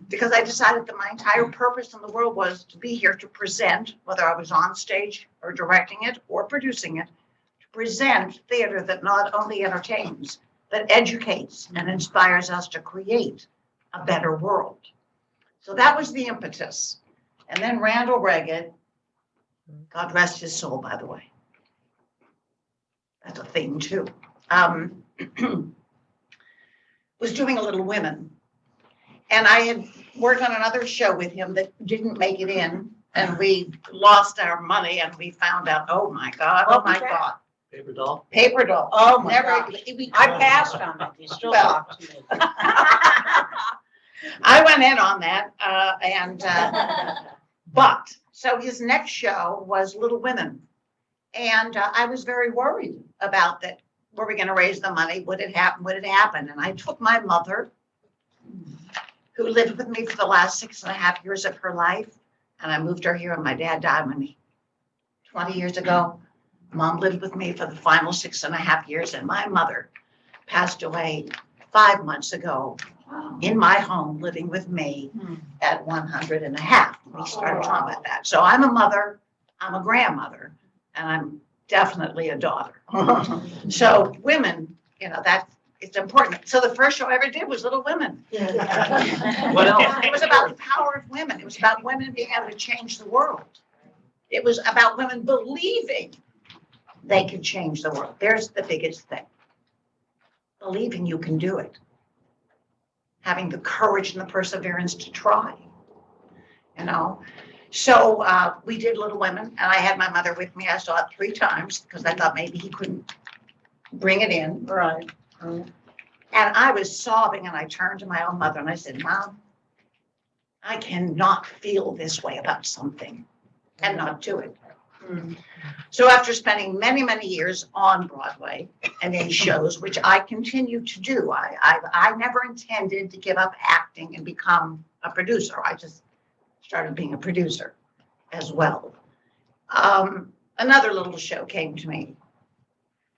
S10: Because I decided that my entire purpose in the world was to be here to present, whether I was on stage or directing it or producing it, to present theater that not only entertains, but educates and inspires us to create a better world. So that was the impetus. And then Randall Reagan, God rest his soul, by the way. That's a thing too. Was doing a Little Women. And I had worked on another show with him that didn't make it in. And we lost our money and we found out, oh my God, oh my God.
S1: Paper doll.
S10: Paper doll.
S19: Oh my
S10: Never,
S19: gosh. I passed on that. You still
S10: Well.
S19: talk to me.
S10: I went in on that, but, so his next show was Little Women. And I was very worried about that. Were we gonna raise the money? Would it happen? Would it happen? And I took my mother, who lived with me for the last 6.5 years of her life, and I moved her here, and my dad died when 20 years ago. Mom lived with me for the final 6.5 years, and my mother passed away 5 months ago in my home, living with me at 100.5. We started talking about that. So I'm a mother, I'm a grandmother, and I'm definitely a daughter. So women, you know, that it's important. So the first show I ever did was Little Women.
S1: What else?
S10: It was about the power of women. It was about women being able to change the world. It was about women believing they could change the world. There's the biggest thing. Believing you can do it. Having the courage and the perseverance to try, you know. So we did Little Women, and I had my mother with me. I saw it 3 times because I thought maybe he couldn't bring it in.
S19: Right.
S10: And I was sobbing, and I turned to my own mother and I said, Mom, I cannot feel this way about something and not do it. So after spending many, many years on Broadway and in shows, which I continue to do, I never intended to give up acting and become a producer. I just started being a producer as well. Another little show came to me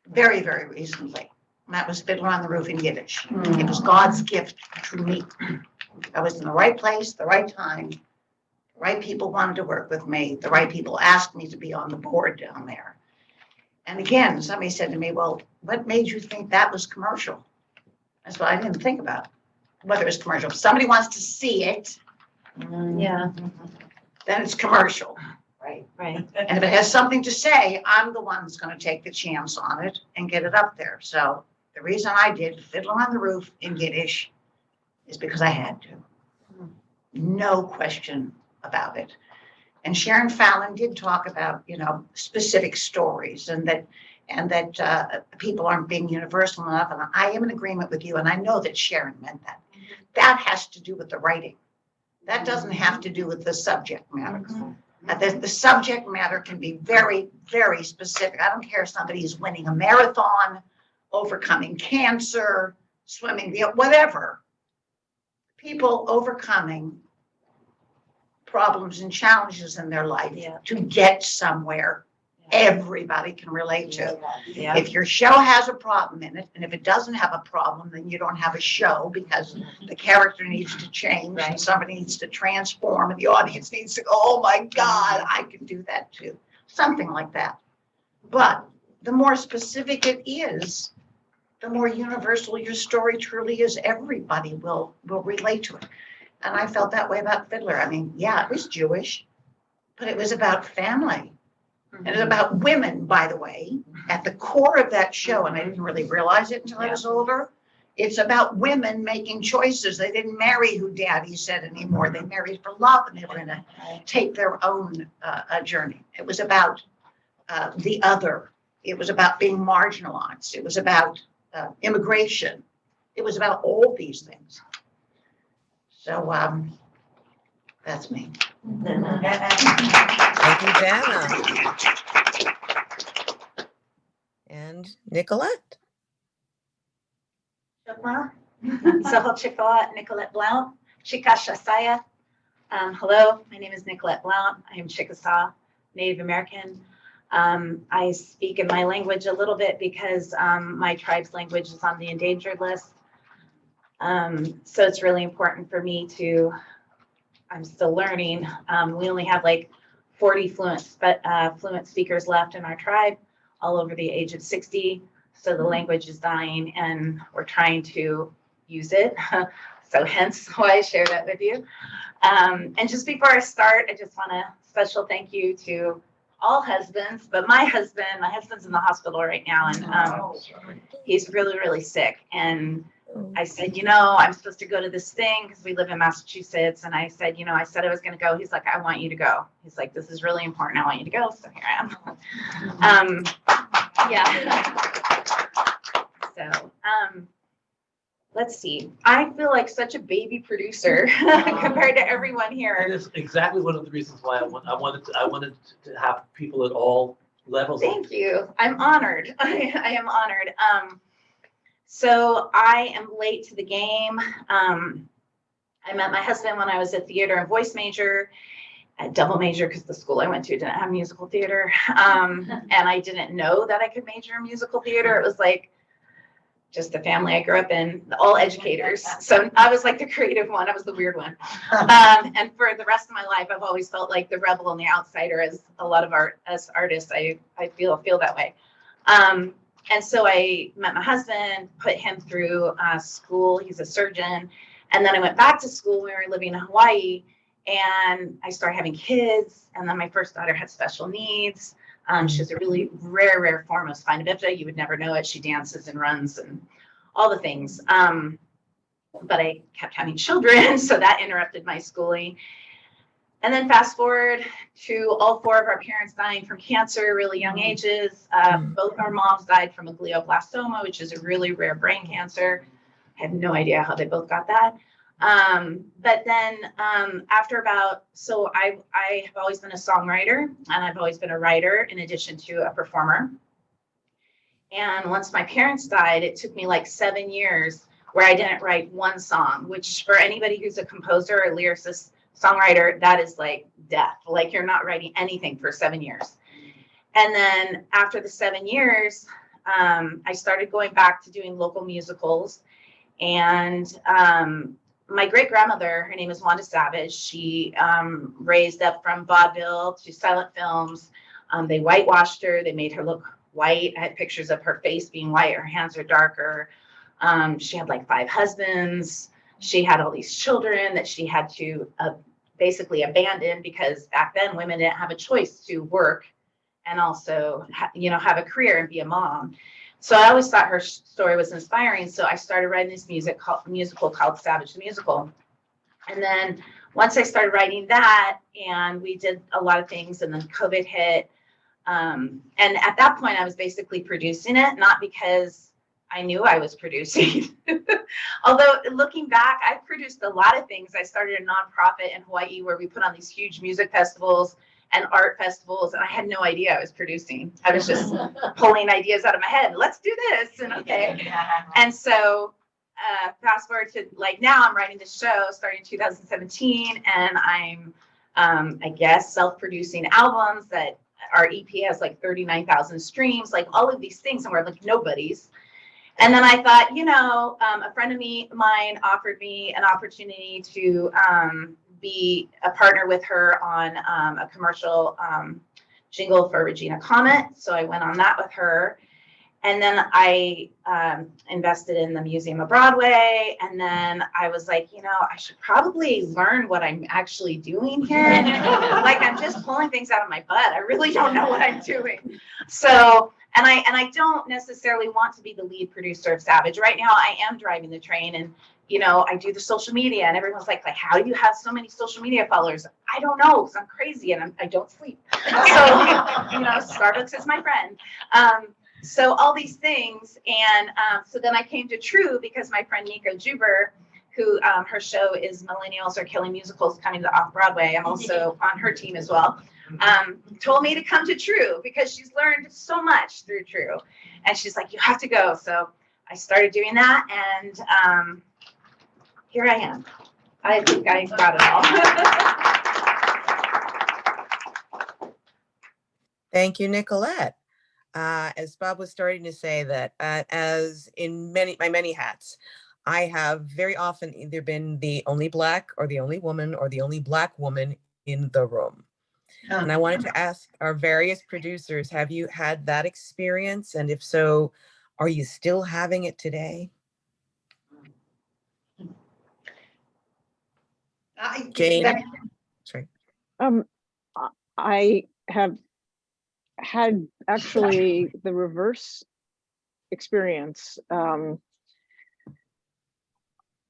S10: very, very recently. And that was Fiddler on the Roof in Yiddish. It was God's gift to me. I was in the right place, the right time. The right people wanted to work with me. The right people asked me to be on the board down there. And again, somebody said to me, well, what made you think that was commercial? That's what I didn't think about, whether it was commercial. If somebody wants to see it,
S13: Yeah.
S10: then it's commercial.
S13: Right, right.
S10: And if it has something to say, I'm the one that's going to take the chance on it and get it up there. So the reason I did Fiddler on the Roof in Yiddish is because I had to. No question about it. And Sharon Fallon did talk about, you know, specific stories and that people aren't being universal enough. And I am in agreement with you. And I know that Sharon meant that. That has to do with the writing. That doesn't have to do with the subject matter. The subject matter can be very, very specific. I don't care if somebody's winning a marathon, overcoming cancer, swimming, whatever. People overcoming problems and challenges in their life to get somewhere. Everybody can relate to.
S13: Yeah.
S10: If your show has a problem in it, and if it doesn't have a problem, then you don't have a show because the character needs to change and somebody needs to transform and the audience needs to go, oh my God, I can do that too. Something like that. But the more specific it is, the more universal your story truly is. Everybody will relate to it. And I felt that way about Fiddler. I mean, yeah, it was Jewish, but it was about family. And it's about women, by the way, at the core of that show, and I didn't really realize it until I was older. It's about women making choices. They didn't marry who Daddy said anymore. They married for love, and they were going to take their own journey. It was about the other. It was about being marginalized. It was about immigration. It was about all these things. So that's me.
S8: Thank you, Dana. And Nicolette.
S9: Nicolette Blount, Chickasaw. Hello, my name is Nicolette Blount. I am Chickasaw, Native American.
S18: I speak in my language a little bit because my tribe's language is on the endangered list. So it's really important for me to, I'm still learning. We only have like 40 fluent speakers left in our tribe, all over the age of 60. So the language is dying and we're trying to use it. So hence why I share that with you. And just before I start, I just want a special thank you to all husbands, but my husband's in the hospital right now, and he's really, really sick. And I said, I'm supposed to go to this thing because we live in Massachusetts. And I said, I said I was going to go. He's like, I want you to go. He's like, this is really important. I want you to go. So here I am. Yeah. So, let's see. I feel like such a baby producer compared to everyone here.
S1: And it's exactly one of the reasons why I wanted to have people at all levels.
S18: Thank you. I'm honored. I am honored. So I am late to the game. I met my husband when I was a theater and voice major, a double major because the school I went to didn't have musical theater. And I didn't know that I could major in musical theater. It was like just the family I grew up in, all educators. So I was like the creative one. I was the weird one. And for the rest of my life, I've always felt like the rebel and the outsider, as a lot of us artists, I feel that way. And so I met my husband, put him through school. He's a surgeon. And then I went back to school. We were living in Hawaii and I started having kids. And then my first daughter had special needs. She has a really rare form of spina bifida. You would never know it. She dances and runs and all the things. But I kept having children, so that interrupted my schooling. And then fast forward to all 4 of our parents dying from cancer, really young ages. Both our moms died from a glioblastoma, which is a really rare brain cancer. I have no idea how they both got that. But then after so I have always been a songwriter and I've always been a writer in addition to a performer. And once my parents died, it took me like 7 years where I didn't write one song, which for anybody who's a composer or lyricist, songwriter, that is like death. Like you're not writing anything for 7 years. And then after the 7 years, I started going back to doing local musicals. And my great grandmother, her name is Wanda Savage. She raised up from vaudeville to silent films. They whitewashed her. They made her look white. I had pictures of her face being white. Her hands are darker. She had like 5 husbands. She had all these children that she had to basically abandon because back then women didn't have a choice to work and also have a career and be a mom. So I always thought her story was inspiring. So I started writing this musical called Savage the Musical. And then once I started writing that, and we did a lot of things, and then COVID hit. And at that point, I was basically producing it, not because I knew I was producing. Although looking back, I produced a lot of things. I started a nonprofit in Hawaii where we put on these huge music festivals and art festivals, and I had no idea I was producing. I was just pulling ideas out of my head. Let's do this, and okay. And so fast forward to like now, I'm writing this show starting in 2017, and I'm I guess self-producing albums that our EP has like 39,000 streams, like all of these things, and we're like nobodies. And then I thought, a friend of mine offered me an opportunity to be a partner with her on a commercial jingle for Regina Comet. So I went on that with her. And then I invested in the Museum of Broadway. And then I was like, I should probably learn what I'm actually doing here. Like I'm just pulling things out of my butt. I really don't know what I'm doing. So, and I don't necessarily want to be the lead producer of Savage. Right now I am driving the train and I do the social media and everyone's like, how do you have so many social media followers? I don't know, because I'm crazy and I don't sleep. So, Starbucks is my friend. So all these things. And so then I came to True because my friend Nico Juber, who her show is Millennials Are Killing Musicals Coming to Off-Broadway. I'm also on her team as well. Told me to come to True because she's learned so much through True. And she's like, you have to go. So I started doing that. And here I am. I think I got it all.
S8: Thank you, Nicolette. As Bob was starting to say that, as in my many hats, I have very often either been the only Black or the only woman or the only Black woman in the room. And I wanted to ask our various producers, have you had that experience? And if so, are you still having it today? Jane? Sorry.
S2: I have had actually the reverse experience.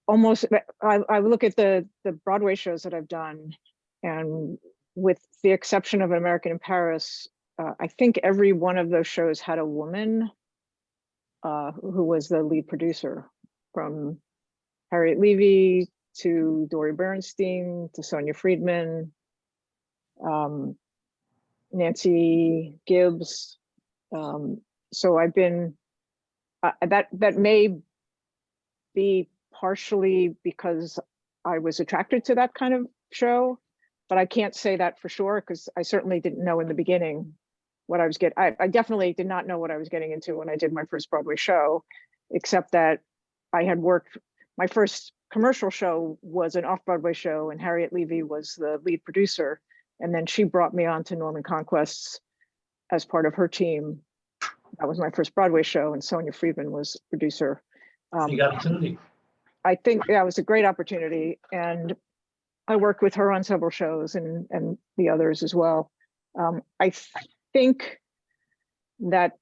S2: Almost, I look at the Broadway shows that I've done, and with the exception of An American in Paris, I think every one of those shows had a woman who was the lead producer, from Harriet Levy to Dori Bernstein to Sonia Friedman, Nancy Gibbs. So I've been, that may be partially because I was attracted to that kind of show, but I can't say that for sure because I certainly didn't know in the beginning what I was getting. I definitely did not know what I was getting into when I did my first Broadway show, except that I had worked, my first commercial show was an off-Broadway show and Harriet Levy was the lead producer. And then she brought me on to Norman Conquests as part of her team. That was my first Broadway show, and Sonia Friedman was producer.
S1: Big opportunity.
S2: I think that was a great opportunity, and I worked with her on several shows and the others as well. I think that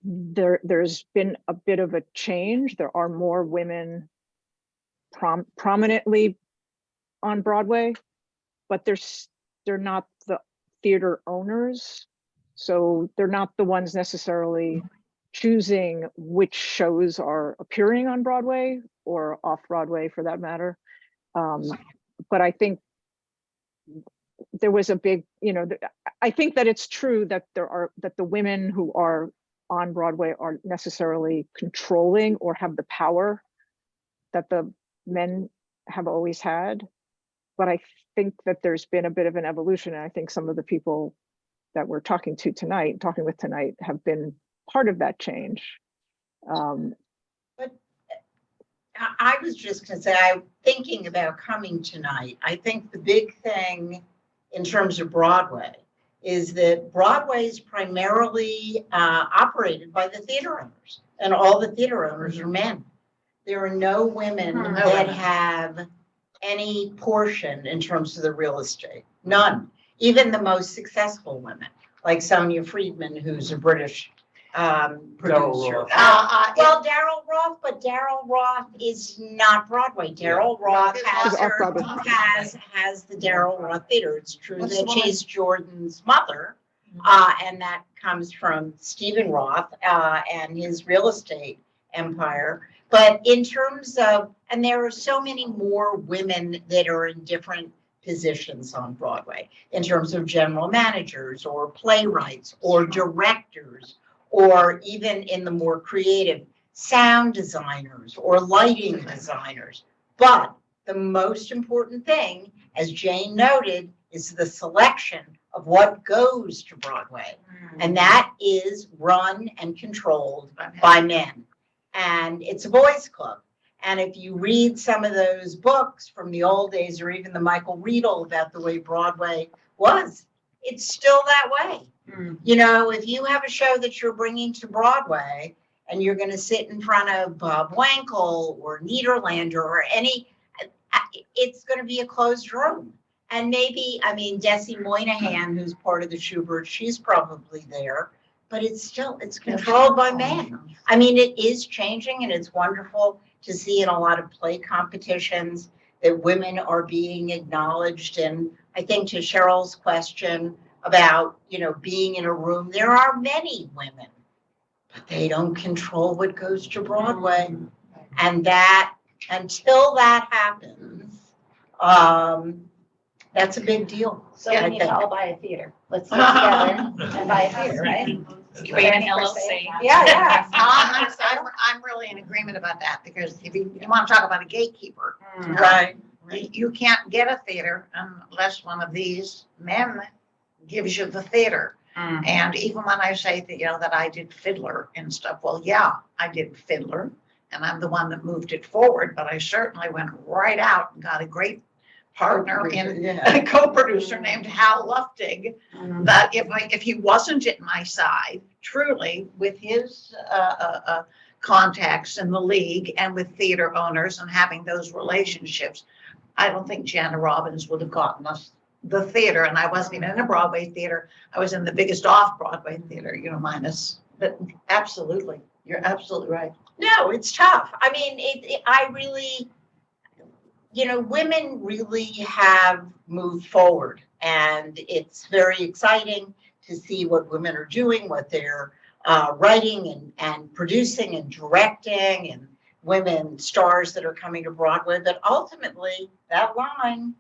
S2: there's been a bit of a change. There are more women prominently on Broadway, but they're not the theater owners. So they're not the ones necessarily choosing which shows are appearing on Broadway or off Broadway for that matter. But I think there was a big, I think that it's true that that the women who are on Broadway aren't necessarily controlling or have the power that the men have always had. But I think that there's been a bit of an evolution. And I think some of the people that we're talking with tonight have been part of that change.
S19: But I was just going to say, I'm thinking about coming tonight. I think the big thing in terms of Broadway is that Broadway is primarily operated by the theater owners, and all the theater owners are men. There are no women that have any portion in terms of the real estate. None. Even the most successful women, like Sonia Friedman, who's a British producer. Well, Daryl Roth, but Daryl Roth is not Broadway. Daryl Roth has the Daryl Roth Theater. It's true that she's Jordan's mother, and that comes from Stephen Roth and his real estate empire. But in terms of, and there are so many more women that are in different positions on Broadway, in terms of general managers or playwrights or directors, or even in the more creative sound designers or lighting designers. But the most important thing, as Jane noted, is the selection of what goes to Broadway. And that is run and controlled by men. And it's a boys' club. And if you read some of those books from the old days, or even the Michael Riedel about the way Broadway was, it's still that way. If you have a show that you're bringing to Broadway and you're going to sit in front of Bob Wankel or Niederlander or it's going to be a closed room. And maybe, Desi Moynihan, who's part of the Schubert, she's probably there, but it's controlled by men. It is changing, and it's wonderful to see in a lot of play competitions that women are being acknowledged. And I think to Cheryl's question about, being in a room, there are many women, but they don't control what goes to Broadway. And that, until that happens, that's a big deal.
S13: So we need to all buy a theater. Let's get together and buy a theater, right?
S9: Create an LLC.
S13: Yeah.
S10: I'm really in agreement about that, because if you want to talk about a gatekeeper,
S19: Right.
S10: You can't get a theater unless one of these men gives you the theater. And even when I say that, that I did Fiddler and stuff, well, yeah, I did Fiddler, and I'm the one that moved it forward, but I certainly went right out and got a great partner in a co-producer named Hal Luftig, that if he wasn't at my side, truly, with his contacts in the league and with theater owners and having those relationships, I don't think Jana Robbins would have gotten us the theater. And I wasn't even in a Broadway theater. I was in the biggest off-Broadway theater, minus, but absolutely, you're absolutely right.
S19: No, it's tough. I mean, I really, women really have moved forward, and it's very exciting to see what women are doing, what they're writing and producing and directing, and women stars that are coming to Broadway. But ultimately, that line,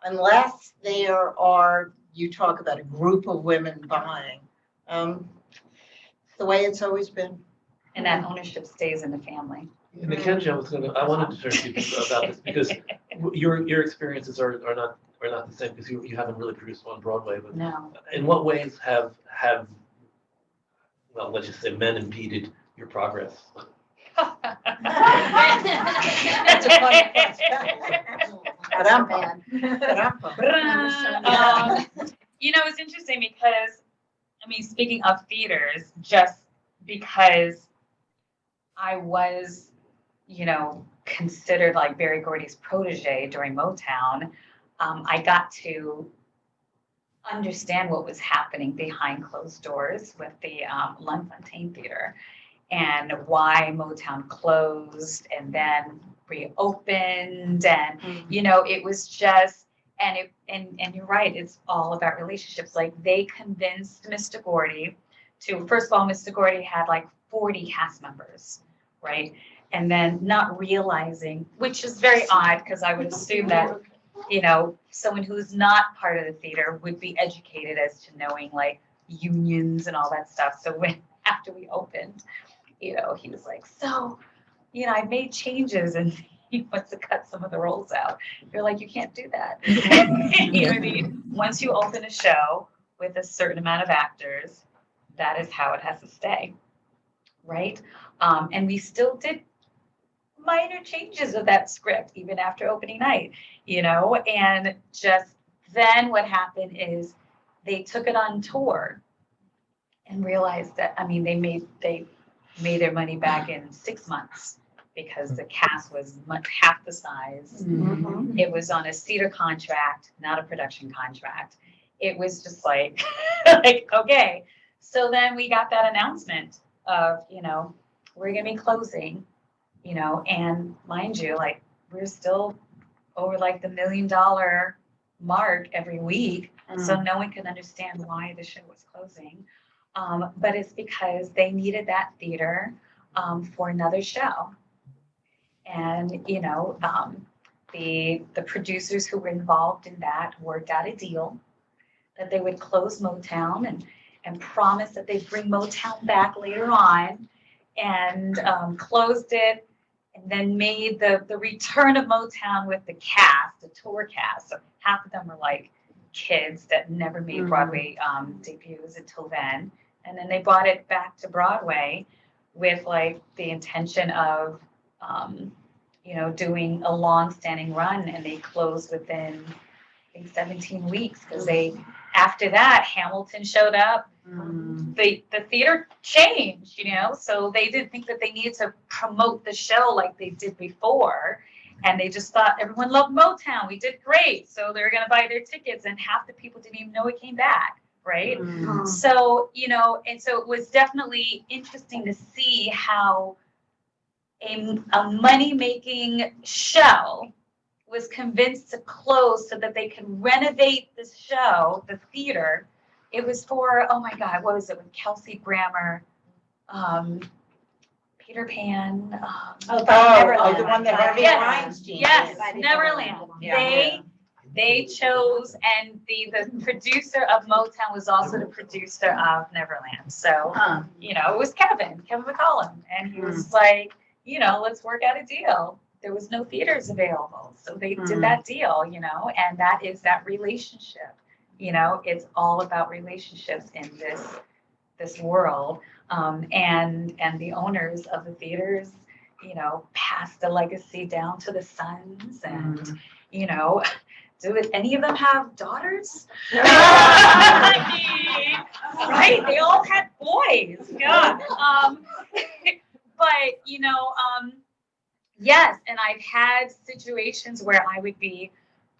S19: unless there are, you talk about a group of women buying, the way it's always been.
S9: And that ownership stays in the family.
S1: And Mackenzie, I wanted to turn to you about this because your experiences are not the same because you haven't really produced on Broadway. But
S9: no.
S1: In what ways have well, let's just say men impeded your progress?
S4: That's a funny
S9: It's interesting because, speaking of theaters, just because I was, considered like Berry Gordy's protege during Motown, I got to understand what was happening behind closed doors with the Lunfontaine Theater and why Motown closed and then reopened. And, it was just, and you're right, it's all about relationships. Like they convinced Mr. Gordy to, first of all, Mr. Gordy had like 40 cast members, right? And then not realizing, which is very odd because I would assume that, someone who's not part of the theater would be educated as to knowing like unions and all that stuff. So after we opened, he was like, so, I made changes and he wants to cut some of the roles out. You're like, you can't do that. You know what I mean? Once you open a show with a certain amount of actors, that is how it has to stay, right? And we still did minor changes of that script even after opening night, and just then what happened is they took it on tour and realized that, they made their money back in 6 months because the cast was half the size. Mm-hmm. It was on a theater contract, not a production contract. It was just like, okay. So then we got that announcement of, we're going to be closing, and mind you, like we're still over like the $1 million mark every week. So no one can understand why the show was closing. But it's because they needed that theater for another show. And, the producers who were involved in that worked out a deal that they would close Motown and promise that they'd bring Motown back later on, and closed it, and then made the return of Motown with the cast, the tour cast. So half of them were like kids that never made Broadway debuts until then. And then they brought it back to Broadway with like the intention of, doing a long-standing run, and they closed within, I think, 17 weeks because after that, Hamilton showed up. The theater changed, so they didn't think that they needed to promote the show like they did before. And they just thought everyone loved Motown. We did great. So they were going to buy their tickets, and half the people didn't even know it came back. Right. So, and so it was definitely interesting to see how a money-making show was convinced to close so that they could renovate the show, the theater. It was for, oh my God, what was it with Kelsey Grammer, Peter Pan.
S19: Neverland. The one that Harvey Weinstein.
S9: Yes, Neverland. Yeah. They chose, and the producer of Motown was also the producer of Neverland. So, it was Kevin McCollum, and he was like, let's work out a deal. There was no theaters available. So they did that deal, and that is that relationship You know, it's all about relationships in this world. And the owners of the theaters, you know, pass the legacy down to the sons and, you know, do any of them have daughters? Right? They all had boys. God. But, you know, yes, and I've had situations where I would be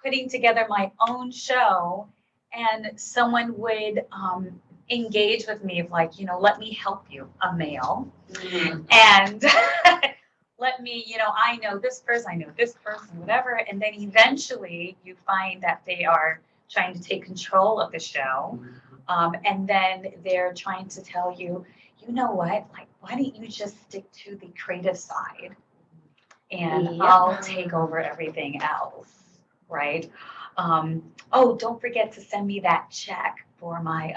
S9: putting together my own show and someone would engage with me of like, you know, let me help you, a male. And let me, you know, I know this person, whatever. And then eventually you find that they are trying to take control of the show. And then they're trying to tell you, you know what, like, why don't you just stick to the creative side and I'll take over everything else, right? Oh, don't forget to send me that check for my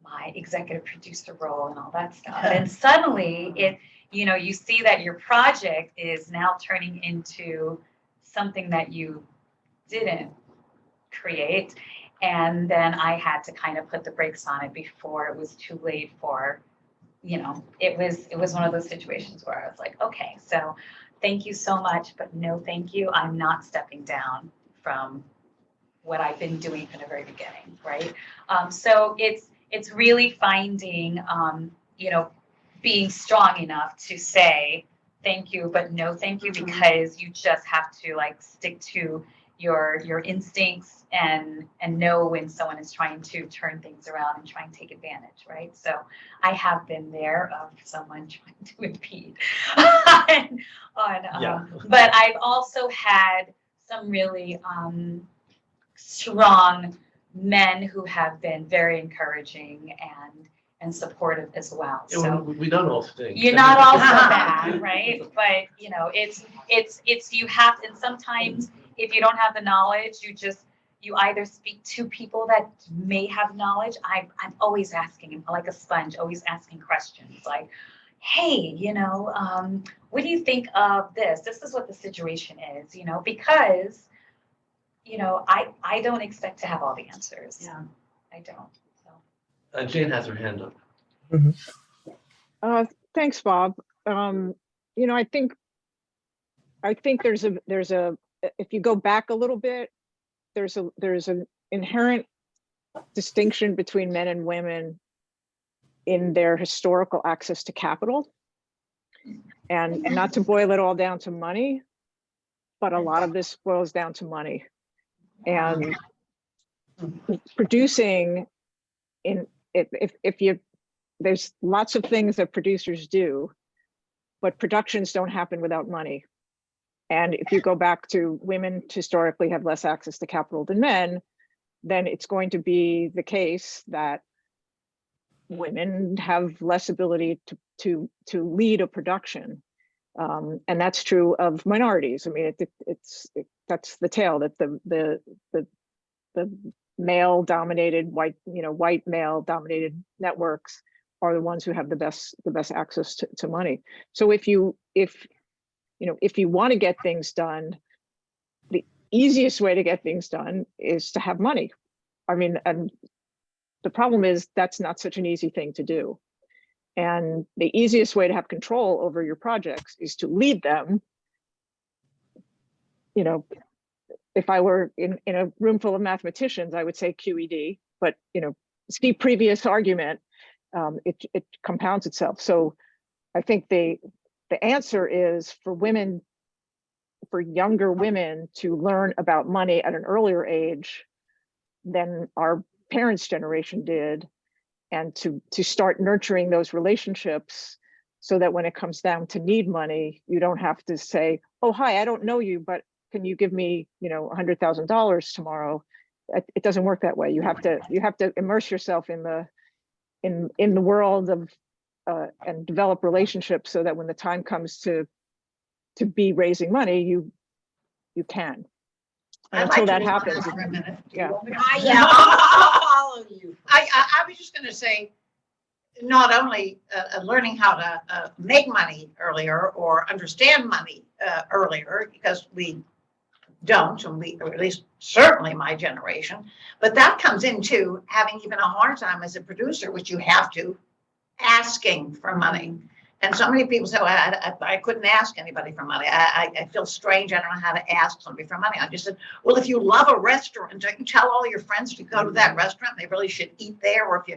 S9: my executive producer role and all that stuff. And suddenly it, you know, you see that your project is now turning into something that you didn't create. And then I had to kind of put the brakes on it before it was too late for, you know, it was one of those situations where I was like, okay, so thank you so much, but no thank you. I'm not stepping down from what I've been doing from the very beginning, right? So it's really finding, you know, being strong enough to say thank you, but no thank you, because you just have to like stick to your instincts and know when someone is trying to turn things around and try and take advantage, right? So I have been there of someone trying to impede but I've also had some really strong men who have been very encouraging and supportive as well. So
S1: we don't all stink.
S9: you're not all so bad, right? But you know, it's you have, and sometimes if you don't have the knowledge, you either speak to people that may have knowledge. I'm always asking, like a sponge, always asking questions like, hey, you know, what do you think of this? This is what the situation is, you know, because, you know, I don't expect to have all the answers. Yeah, I don't. So.
S1: Jane has her hand up.
S2: Thanks, Bob. You know, I think there's a if you go back a little bit, there's an inherent distinction between men and women in their historical access to capital, and not to boil it all down to money, but a lot of this boils down to money. And producing if you, there's lots of things that producers do, but productions don't happen without money. And if you go back to women historically have less access to capital than men, then it's going to be the case that women have less ability to lead a production. And that's true of minorities. I mean, that's the tale, that the male dominated white male dominated networks are the ones who have the best access to money. So if you want to get things done, the easiest way to get things done is to have money. I mean, and the problem is that's not such an easy thing to do. And the easiest way to have control over your projects is to lead them. You know, if I were in a room full of mathematicians, I would say QED, but you know, see previous argument, it compounds itself. So I think the answer is for younger women to learn about money at an earlier age than our parents' generation did, and to start nurturing those relationships so that when it comes down to need money, you don't have to say, oh, hi, I don't know you, but can you give me, $100,000 tomorrow? It doesn't work that way. You have to immerse yourself in the world of and develop relationships so that when the time comes to be raising money, you can. And until that happens, yeah.
S10: I'll follow you. I was just going to say, not only learning how to make money earlier or understand money earlier, because we don't, or at least certainly my generation. But that comes into having even a hard time as a producer, which you have to, asking for money. And so many people say, well, I couldn't ask anybody for money. I feel strange. I don't know how to ask somebody for money. I just said, well, if you love a restaurant, don't you tell all your friends to go to that restaurant? They really should eat there. Or if you,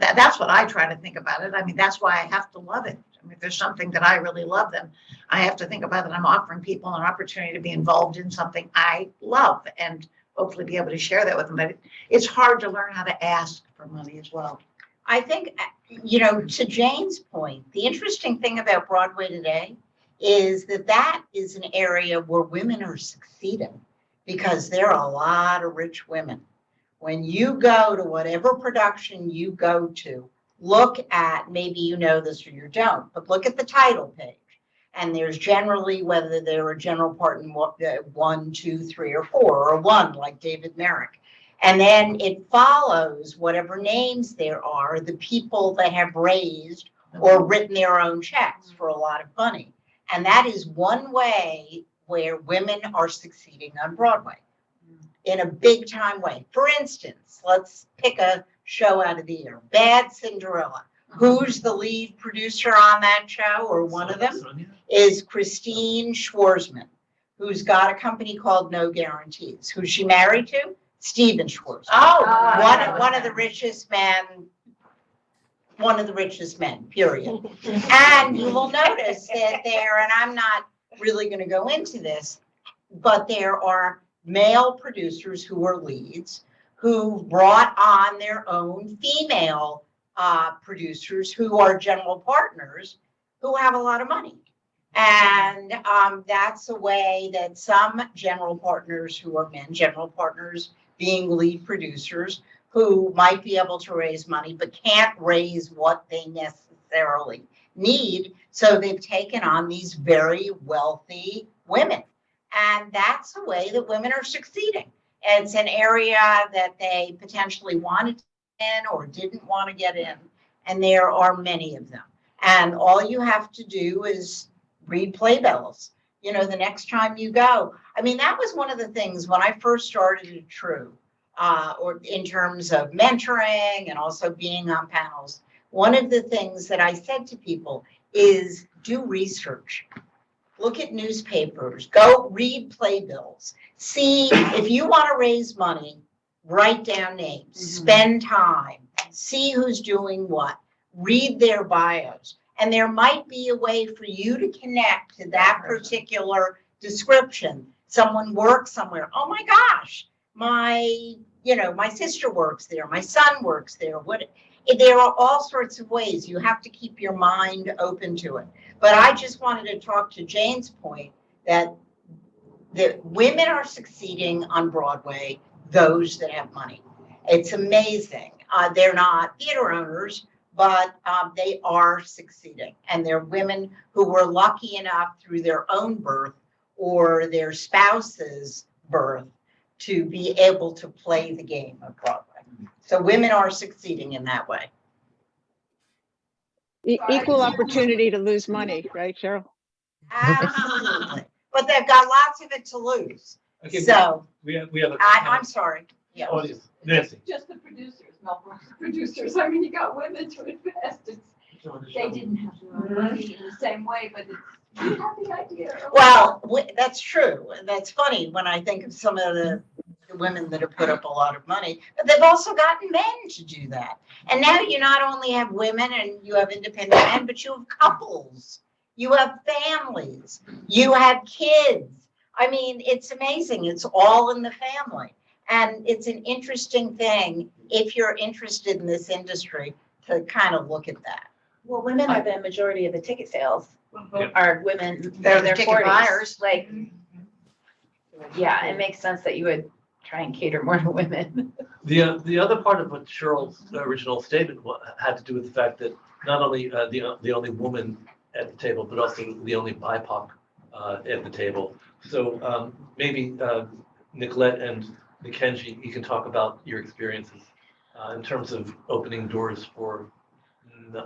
S10: that's what I try to think about it. I mean, that's why I have to love it. I mean, if there's something that I really love, then I have to think about that I'm offering people an opportunity to be involved in something I love and hopefully be able to share that with them. But it's hard to learn how to ask for money as well.
S19: I think, you know, to Jane's point, the interesting thing about Broadway today is that that is an area where women are succeeding because there are a lot of rich women. When you go to whatever production you go to, look at, maybe you know this or you don't, but look at the title page. And there's generally, whether they're a general part in 1, 2, 3, or 4, or 1, like David Merrick. And then it follows whatever names there are, the people that have raised or written their own checks for a lot of money. And that is one way where women are succeeding on Broadway in a big time way. For instance, let's pick a show out of the air, Bad Cinderella. Who's the lead producer on that show, or one of them, is Christine Schwarzman, who's got a company called No Guarantees. Who's she married to? Stephen Schwartz. One of the richest men, period. And you will notice that there, and I'm not really going to go into this, but there are male producers who are leads who brought on their own female producers who are general partners who have a lot of money. And that's a way that some general partners who are men, general partners being lead producers, who might be able to raise money but can't raise what they necessarily need. So they've taken on these very wealthy women. And that's a way that women are succeeding. It's an area that they potentially wanted to get in or didn't want to get in. And there are many of them. And all you have to do is read playbills. You know, the next time you go. I mean, that was one of the things when I first started at True, or in terms of mentoring and also being on panels. One of the things that I said to people is do research. Look at newspapers, go read playbills. See, if you want to raise money, write down names, spend time, see who's doing what, read their bios. And there might be a way for you to connect to that particular description. Someone works somewhere. Oh my gosh, my sister works there. My son works there. There are all sorts of ways. You have to keep your mind open to it. But I just wanted to talk to Jane's point that the women are succeeding on Broadway, those that have money. It's amazing. They're not theater owners, but they are succeeding. And they're women who were lucky enough through their own birth or their spouse's birth to be able to play the game of Broadway. So women are succeeding in that way.
S2: Equal opportunity to lose money, right, Cheryl?
S19: Absolutely. But they've got lots of it to lose.
S1: Okay,
S19: so
S1: we have a
S19: I'm sorry. Yeah.
S1: audience. Nancy.
S23: Just the producers, not the producers. I mean, you got women to invest. They didn't have money in the same way, but we had the idea.
S19: Well, that's true. That's funny when I think of some of the women that have put up a lot of money, but they've also gotten men to do that. And now you not only have women and you have independent men, but you have couples, you have families, you have kids. I mean, it's amazing. It's all in the family. And it's an interesting thing if you're interested in this industry to kind of look at that.
S18: Well, women are the majority of the ticket sales.
S1: Yeah.
S18: Are women?
S10: They're the
S18: their
S10: ticket
S18: 40s.
S10: buyers.
S18: Like, yeah, it makes sense that you would try and cater more to women.
S1: The other part of what Cheryl's original statement had to do with the fact that not only the only woman at the table, but also the only BIPOC at the table. So maybe Nicolette and Nikenji, you can talk about your experiences in terms of opening doors for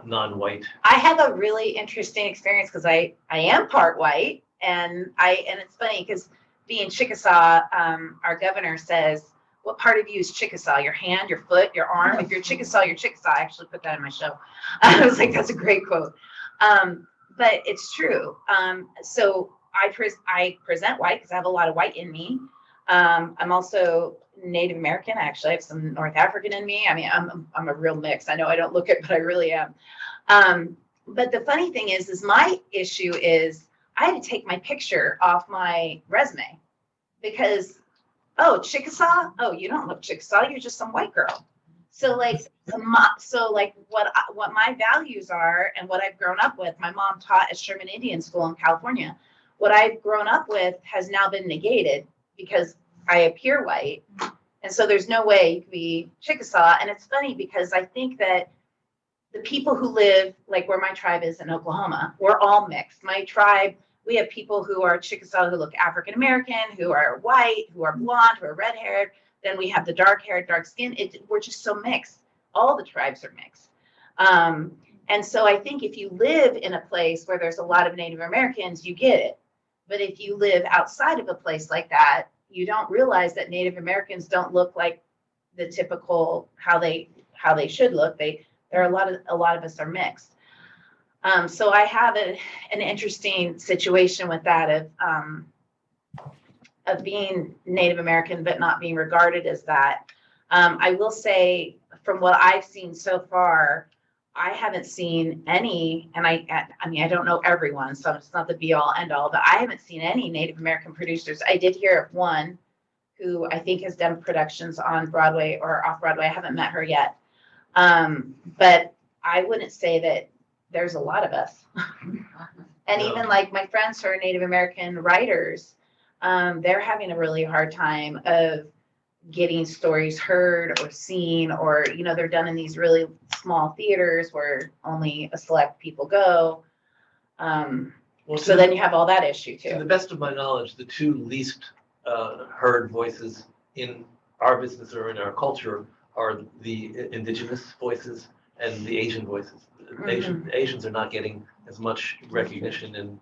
S1: non-white.
S18: I have a really interesting experience because I am part white, and it's funny because
S11: being Chickasaw, our governor says, what part of you is Chickasaw? Your hand, your foot, your arm? If you're Chickasaw, you're Chickasaw. I actually put that in my show. I was like, that's a great quote. But it's true. So I present white because I have a lot of white in me. I'm also Native American. Actually, I have some North African in me. I mean, I'm a real mix. I know I don't look it, but I really am. But the funny thing is my issue is I had to take my picture off my resume because, oh, Chickasaw? Oh, you don't look Chickasaw. You're just some white girl. So like, what my values are and what I've grown up with, my mom taught at Sherman Indian School in California. What I've grown up with has now been negated because I appear white. And so there's no way you could be Chickasaw. And it's funny because I think that the people who live, like where my tribe is in Oklahoma, we're all mixed. My tribe, we have people who are Chickasaw who look African American, who are white, who are blonde, who are red haired. Then we have the dark haired, dark skin. We're just so mixed. All the tribes are mixed. And so I think if you live in a place where there's a lot of Native Americans, you get it. But if you live outside of a place like that, you don't realize that Native Americans don't look like the typical how they should look. There are a lot of us are mixed. So I have an interesting situation with that of being Native American but not being regarded as that. I will say from what I've seen so far, I haven't seen any, and I mean, I don't know everyone, so it's not the be all end all, but I haven't seen any Native American producers. I did hear of one who I think has done productions on Broadway or off Broadway. I haven't met her yet. But I wouldn't say that there's a lot of us. And even like my friends who are Native American writers, they're having a really hard time of getting stories heard or seen, or, you know, they're done in these really small theaters where only a select people go. So then you have all that issue too.
S1: To the best of my knowledge, the two least heard voices in our business or in our culture are the indigenous voices and the Asian voices. Asians are not getting as much recognition, and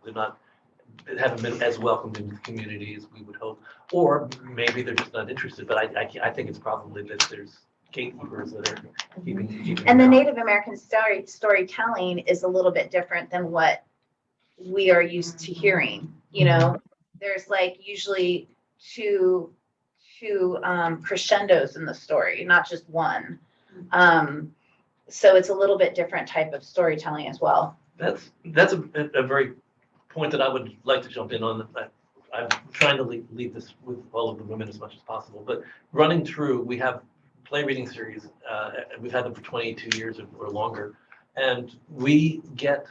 S1: haven't been as welcomed in the community as we would hope, or maybe they're just not interested. But I think it's probably that there's gatekeepers that are keeping
S11: And the
S1: them out.
S11: Native American storytelling is a little bit different than what we are used to hearing. You know, there's like usually two crescendos in the story, not just one. So it's a little bit different type of storytelling as well.
S1: That's a very point that I would like to jump in on. I'm trying to leave this with all of the women as much as possible. But running through, we have play reading series. We've had them for 22 years or longer, and we get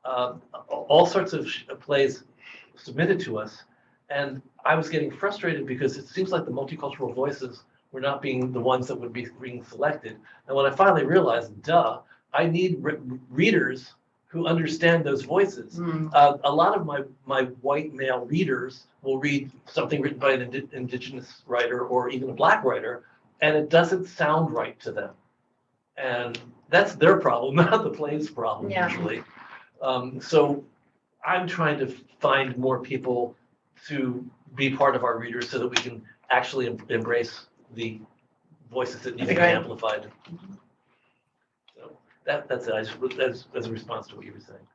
S1: all sorts of plays submitted to us. And I was getting frustrated because it seems like the multicultural voices were not being the ones that would be being selected. And when I finally realized, I need readers who understand those voices. A lot of my white male readers will read something written by an indigenous writer or even a black writer, and it doesn't sound right to them. And that's their problem, not the play's problem usually. So I'm trying to find more people to be part of our readers so that we can actually embrace the voices that need to be amplified. So that's it. As a response to what you were saying.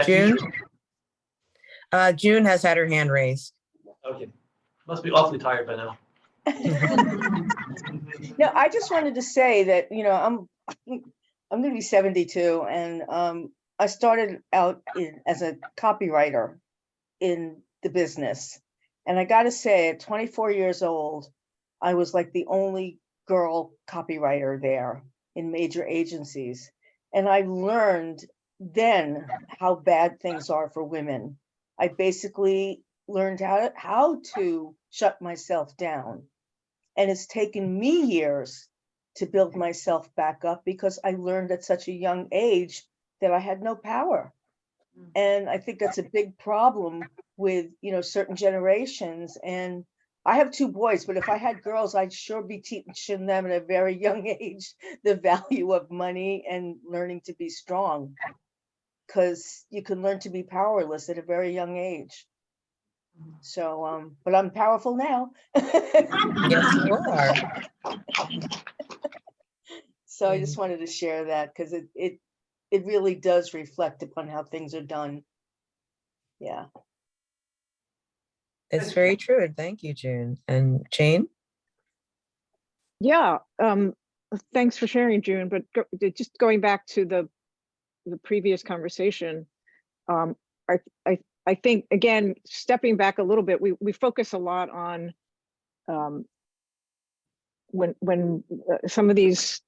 S8: June? June has had her hand raised.
S1: Okay. Must be awfully tired by now.
S12: No, I just wanted to say that, you know, I'm going to be 72, and I started out as a copywriter in the business. And I got to say, at 24 years old, I was like the only girl copywriter there in major agencies. And I learned then how bad things are for women. I basically learned how to shut myself down. And it's taken me years to build myself back up because I learned at such a young age that I had no power. And I think that's a big problem with, you know, certain generations. And I have 2 boys, but if I had girls, I'd sure be teaching them at a very young age the value of money and learning to be strong, because you can learn to be powerless at a very young age. So, but I'm powerful now.
S8: Yes, you are.
S12: So I just wanted to share that because it really does reflect upon how things are done. Yeah.
S8: It's very true. And thank you, June. And Jane?
S2: Yeah, thanks for sharing, June. But just going back to the previous conversation, I think, again, stepping back a little bit, we focus a lot on when some of these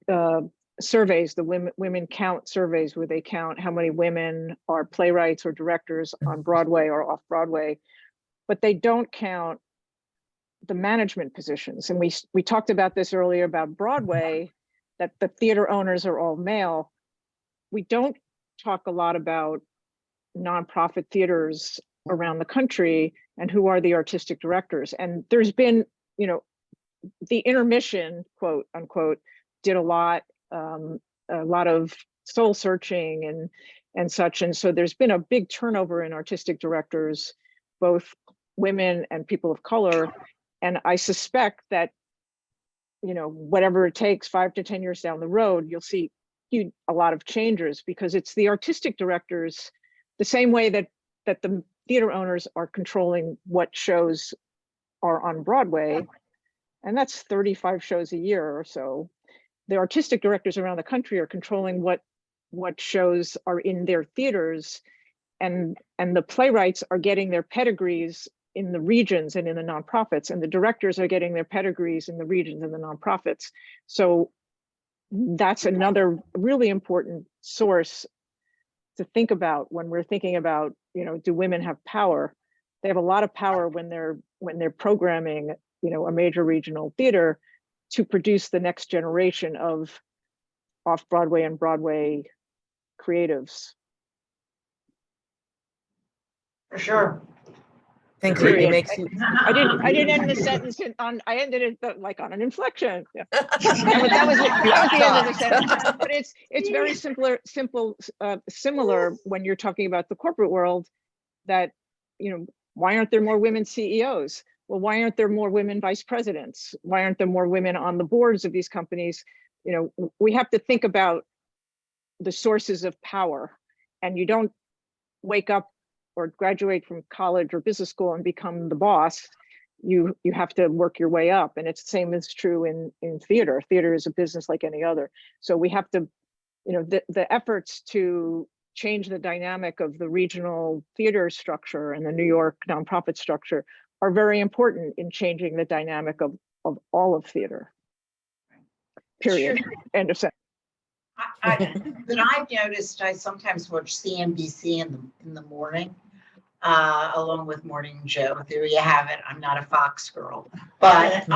S2: surveys, the women count surveys, where they count how many women are playwrights or directors on Broadway or off Broadway, but they don't count the management positions. And we talked about this earlier about Broadway, that the theater owners are all male. We don't talk a lot about nonprofit theaters around the country and who are the artistic directors. And there's been, the intermission, quote unquote, did a lot of soul searching and such. And so there's been a big turnover in artistic directors, both women and people of color. And I suspect that, whatever it takes, 5 to 10 years down the road, you'll see a lot of changes, because it's the artistic directors, the same way that the theater owners are controlling what shows are on Broadway, and that's 35 shows a year or so. The artistic directors around the country are controlling what shows are in their theaters, and the playwrights are getting their pedigrees in the regions and in the nonprofits, and the directors are getting their pedigrees in the regions and the nonprofits. So that's another really important source to think about when we're thinking about, do women have power? They have a lot of power when they're programming, a major regional theater to produce the next generation of off-Broadway and Broadway creatives.
S19: For sure.
S8: Thank you. It makes you.
S2: I didn't end the sentence I ended it like on an inflection. Yeah. that was the end of the sentence. But it's very similar when you're talking about the corporate world, that, why aren't there more women CEOs? Well, why aren't there more women vice presidents? Why aren't there more women on the boards of these companies? We have to think about the sources of power, and you don't wake up or graduate from college or business school and become the boss. You have to work your way up. And it's the same is true in theater. Theater is a business like any other. So we have to, the efforts to change the dynamic of the regional theater structure and the New York nonprofit structure are very important in changing the dynamic of all of theater. Period.
S19: Sure.
S2: End of sentence.
S19: But I've noticed I sometimes watch CNBC in the morning, along with Morning Joe. There you have it. I'm not a Fox girl, but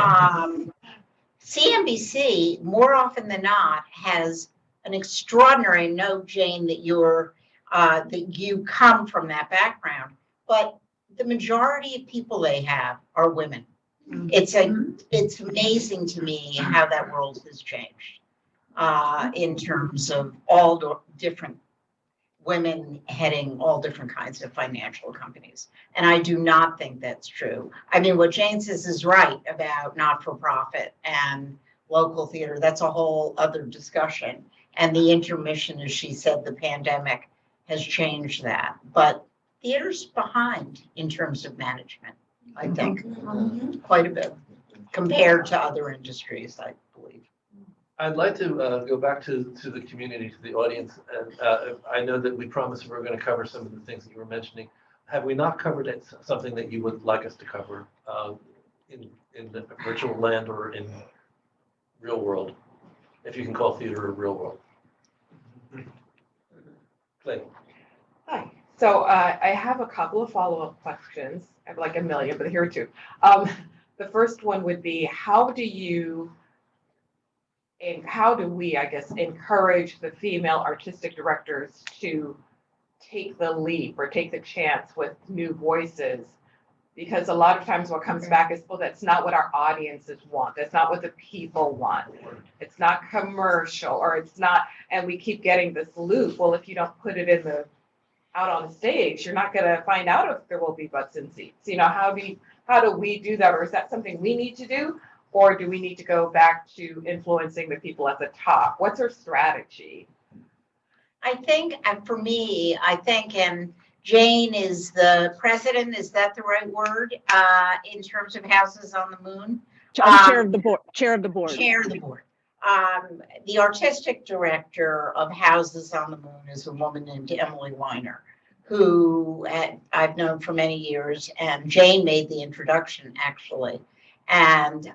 S19: CNBC more often than not has an extraordinary. No, Jane, that you come from that background, but the majority of people they have are women. It's amazing to me how that world has changed. In terms of all the different women heading all different kinds of financial companies. And I do not think that's true. I mean, what Jane says is right about not-for-profit and local theater. That's a whole other discussion. And the intermission, as she said, the pandemic has changed that. But theater's behind in terms of management, I think, quite a bit compared to other industries, I believe.
S1: I'd like to go back to the community, to the audience. And I know that we promised we were going to cover some of the things that you were mentioning. Have we not covered something that you would like us to cover in the virtual land or in real world, if you can call theater a real world? Clay.
S6: Hi. So I have a couple of follow-up questions. I have like a million, but here are two. The first one would be, how do we, I guess, encourage the female artistic directors to take the leap or take the chance with new voices? Because a lot of times what comes back is, well, that's not what our audiences want. That's not what the people want. It's not commercial, or it's not, and we keep getting this loop. Well, if you don't put it in the out on stage, you're not gonna find out if there will be butts in seats. You know, how do we do that? Or is that something we need to do? Or do we need to go back to influencing the people at the top? What's our strategy?
S19: I think, and for me, I think, and Jane is the president, is that the right word, in terms of Houses on the Moon?
S2: I'm chair of the board. Chair of the board.
S19: Chair of the board. The artistic director of Houses on the Moon is a woman named Emily Weiner, who I've known for many years, and Jane made the introduction, actually. And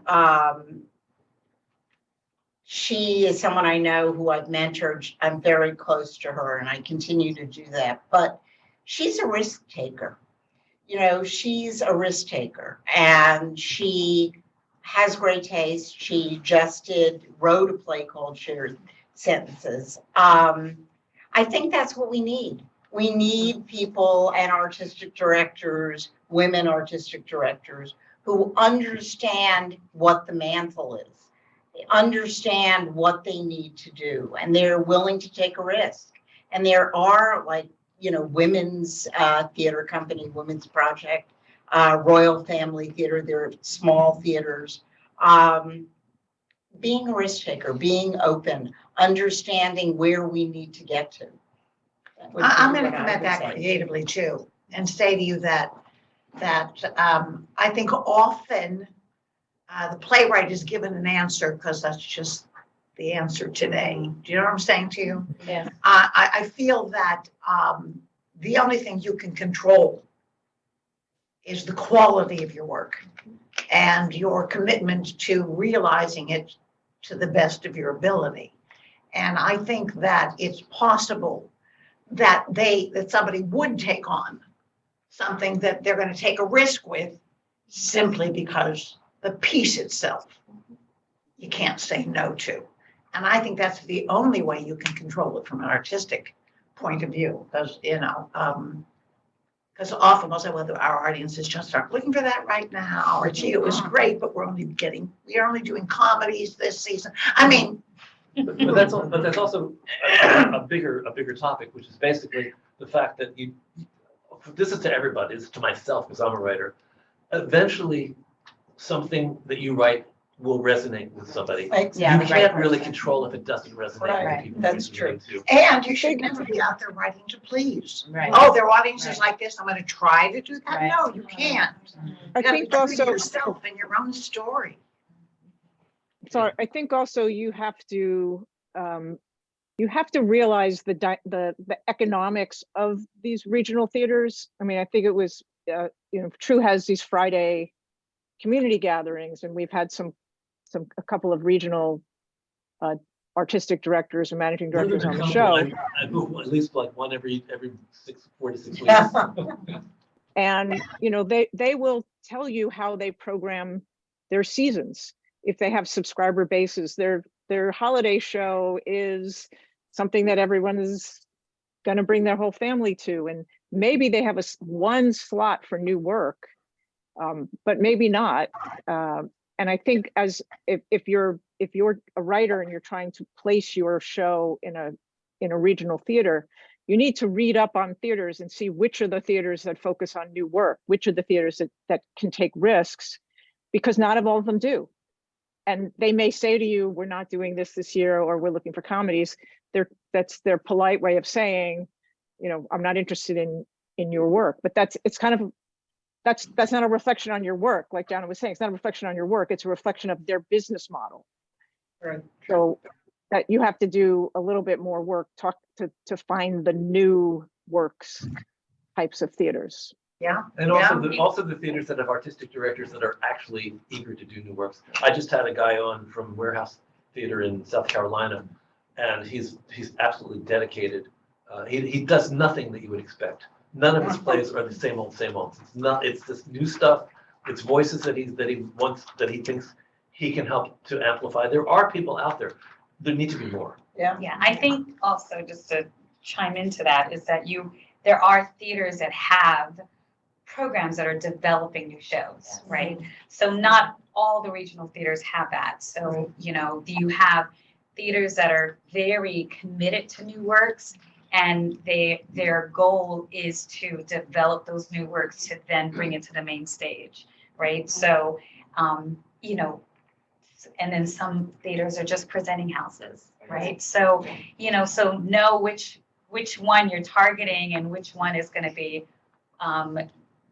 S19: she is someone I know who I've mentored. I'm very close to her, and I continue to do that. But she's a risk taker. You know, she's a risk taker, and she has great taste. She just wrote a play called Shared Sentences. I think that's what we need. We need people and artistic directors, women artistic directors, who understand what the mantle is. They understand what they need to do, and they're willing to take a risk. And there are, like, you know, women's theater company, Women's Project, Royal Family Theater, they're small theaters. Being a risk taker, being open, understanding where we need to get to.
S10: I'm going to come at that creatively too, and say to you that I think often the playwright is given an answer because that's just the answer today. Do you know what I'm saying to you?
S11: Yeah.
S10: I feel that the only thing you can control is the quality of your work and your commitment to realizing it to the best of your ability. And I think that it's possible that somebody would take on something that they're going to take a risk with simply because the piece itself you can't say no to. And I think that's the only way you can control it from an artistic point of view, because, you know, because often we'll say, well, our audiences just aren't looking for that right now, or gee, it was great, but we're only doing comedies this season. I mean,
S1: but that's also a bigger topic, which is basically the fact that this is to everybody, this is to myself because I'm a writer. Eventually, something that you write will resonate with somebody.
S10: Yeah,
S1: you can't really control if it doesn't resonate with people.
S10: That's true. And you should never be out there writing to please.
S11: Right.
S10: Oh, their audience is like this, I'm going to try to do that. No, you can't.
S2: I
S10: You gotta
S2: think
S10: be true to
S2: also
S10: yourself and your own story.
S2: So I think also you have to realize the economics of these regional theaters. I mean, I think it was you know, True has these Friday community gatherings, and we've had a couple of regional artistic directors and managing directors on the show.
S1: At least like one every 4 to 6 weeks.
S2: Yeah. And you know, they will tell you how they program their seasons. If they have subscriber bases, their holiday show is something that everyone is going to bring their whole family to, and maybe they have one slot for new work, but maybe not. And I think if you're a writer and you're trying to place your show in a regional theater, you need to read up on theaters and see which are the theaters that focus on new work, which are the theaters that can take risks, because not all of them do. And they may say to you, we're not doing this year, or we're looking for comedies. That's their polite way of saying, you know, I'm not interested in your work. But that's not a reflection on your work. Like Jana was saying, it's not a reflection on your work. It's a reflection of their business model.
S10: Right.
S2: So that you have to do a little bit more work to find the new works types of theaters.
S10: Yeah.
S1: And also the theaters that have artistic directors that are actually eager to do new works. I just had a guy on from Warehouse Theater in South Carolina, and he's absolutely dedicated. He does nothing that you would expect. None of his plays are the same old. It's this new stuff. It's voices that he thinks he can help to amplify. There are people out there. There need to be more.
S10: Yeah.
S9: Yeah, I think also, just to chime into that, is that there are theaters that have programs that are developing new shows, right? So not all the regional theaters have that. So, you know, you have theaters that are very committed to new works, And their goal is to develop those new works to then bring it to the main stage, right? So, you know, and then some theaters are just presenting houses, right? So, you know, so know which one you're targeting and which one is going to be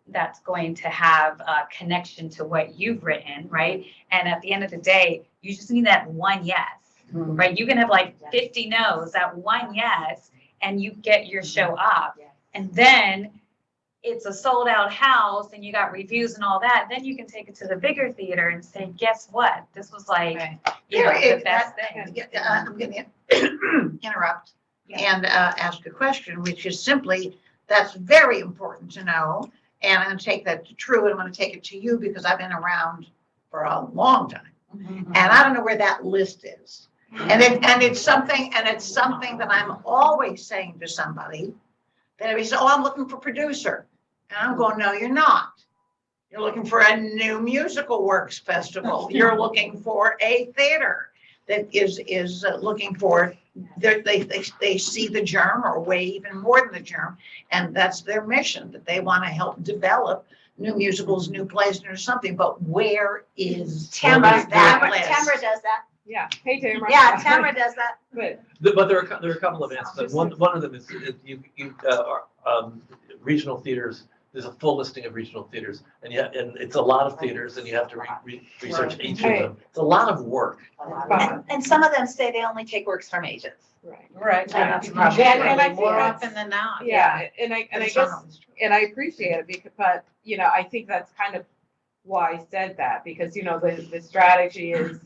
S9: that's going to have a connection to what you've written, right? And at the end of the day, you just need that one yes, right? You can have like 50 no's, that one yes, and you get your show up. And then it's a sold out house and you got reviews and all that. Then you can take it to the bigger theater and say, guess what? This was like, you know, the best thing.
S10: I'm going to interrupt and ask a question, which is simply, that's very important to know. And I'm going to take that to True, and I'm going to take it to you because I've been around for a long time. And I don't know where that list is. And it's something that I'm always saying to somebody that if he says, oh, I'm looking for producer. And I'm going, no, you're not. You're looking for a new musical works festival. You're looking for a theater that is looking for, they see the germ, or way even more than the germ. And that's their mission, that they want to help develop new musicals, new plays, or something. But where is
S4: Tamara
S10: that
S4: does that.
S6: Yeah. Hey, Tamara.
S4: Yeah, Tamara does that.
S6: Good.
S1: But there are a couple of answers. One of them is regional theaters. There's a full listing of regional theaters, and it's a lot of theaters, and you have to research each of them. It's a lot of work.
S11: And some of them say they only take works from agents.
S6: Right.
S11: And
S6: I
S11: more often than not.
S6: Yeah, and I guess, and I appreciate it because, but, you know, I think that's kind of why I said that, because, you know, the strategy is,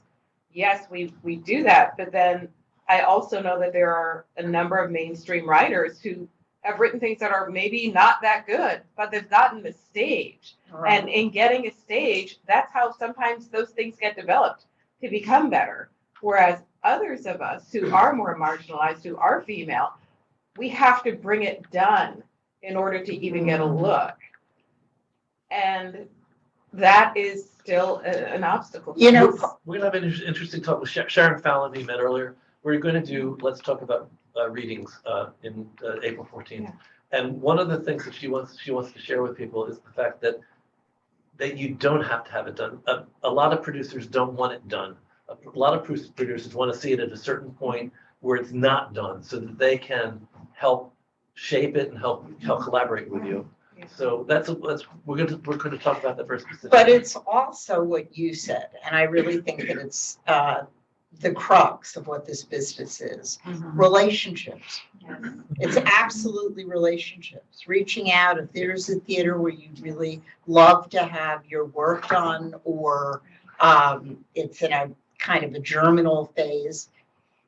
S6: yes, we do that, but then I also know that there are a number of mainstream writers who have written things that are maybe not that good, but they've gotten the stage.
S10: Right.
S6: And in getting a stage, that's how sometimes those things get developed to become better. Whereas others of us who are more marginalized, who are female, we have to bring it done in order to even get a look. And that is still an obstacle.
S10: You know,
S1: we're going to have an interesting talk with Sharon Fallon, we met earlier. We're going to do, let's talk about readings in April 14th. Yeah. And one of the things that she wants to share with people is the fact that you don't have to have it done. A lot of producers don't want it done. A lot of producers want to see it at a certain point where it's not done, so that they can help shape it and help collaborate with you. So we're going to talk about that very specifically.
S19: But it's also what you said, and I really think that it's the crux of what this business is. Relationships. It's absolutely relationships. Reaching out, if there's a theater where you really love to have your work done, or it's in a kind of a germinal phase,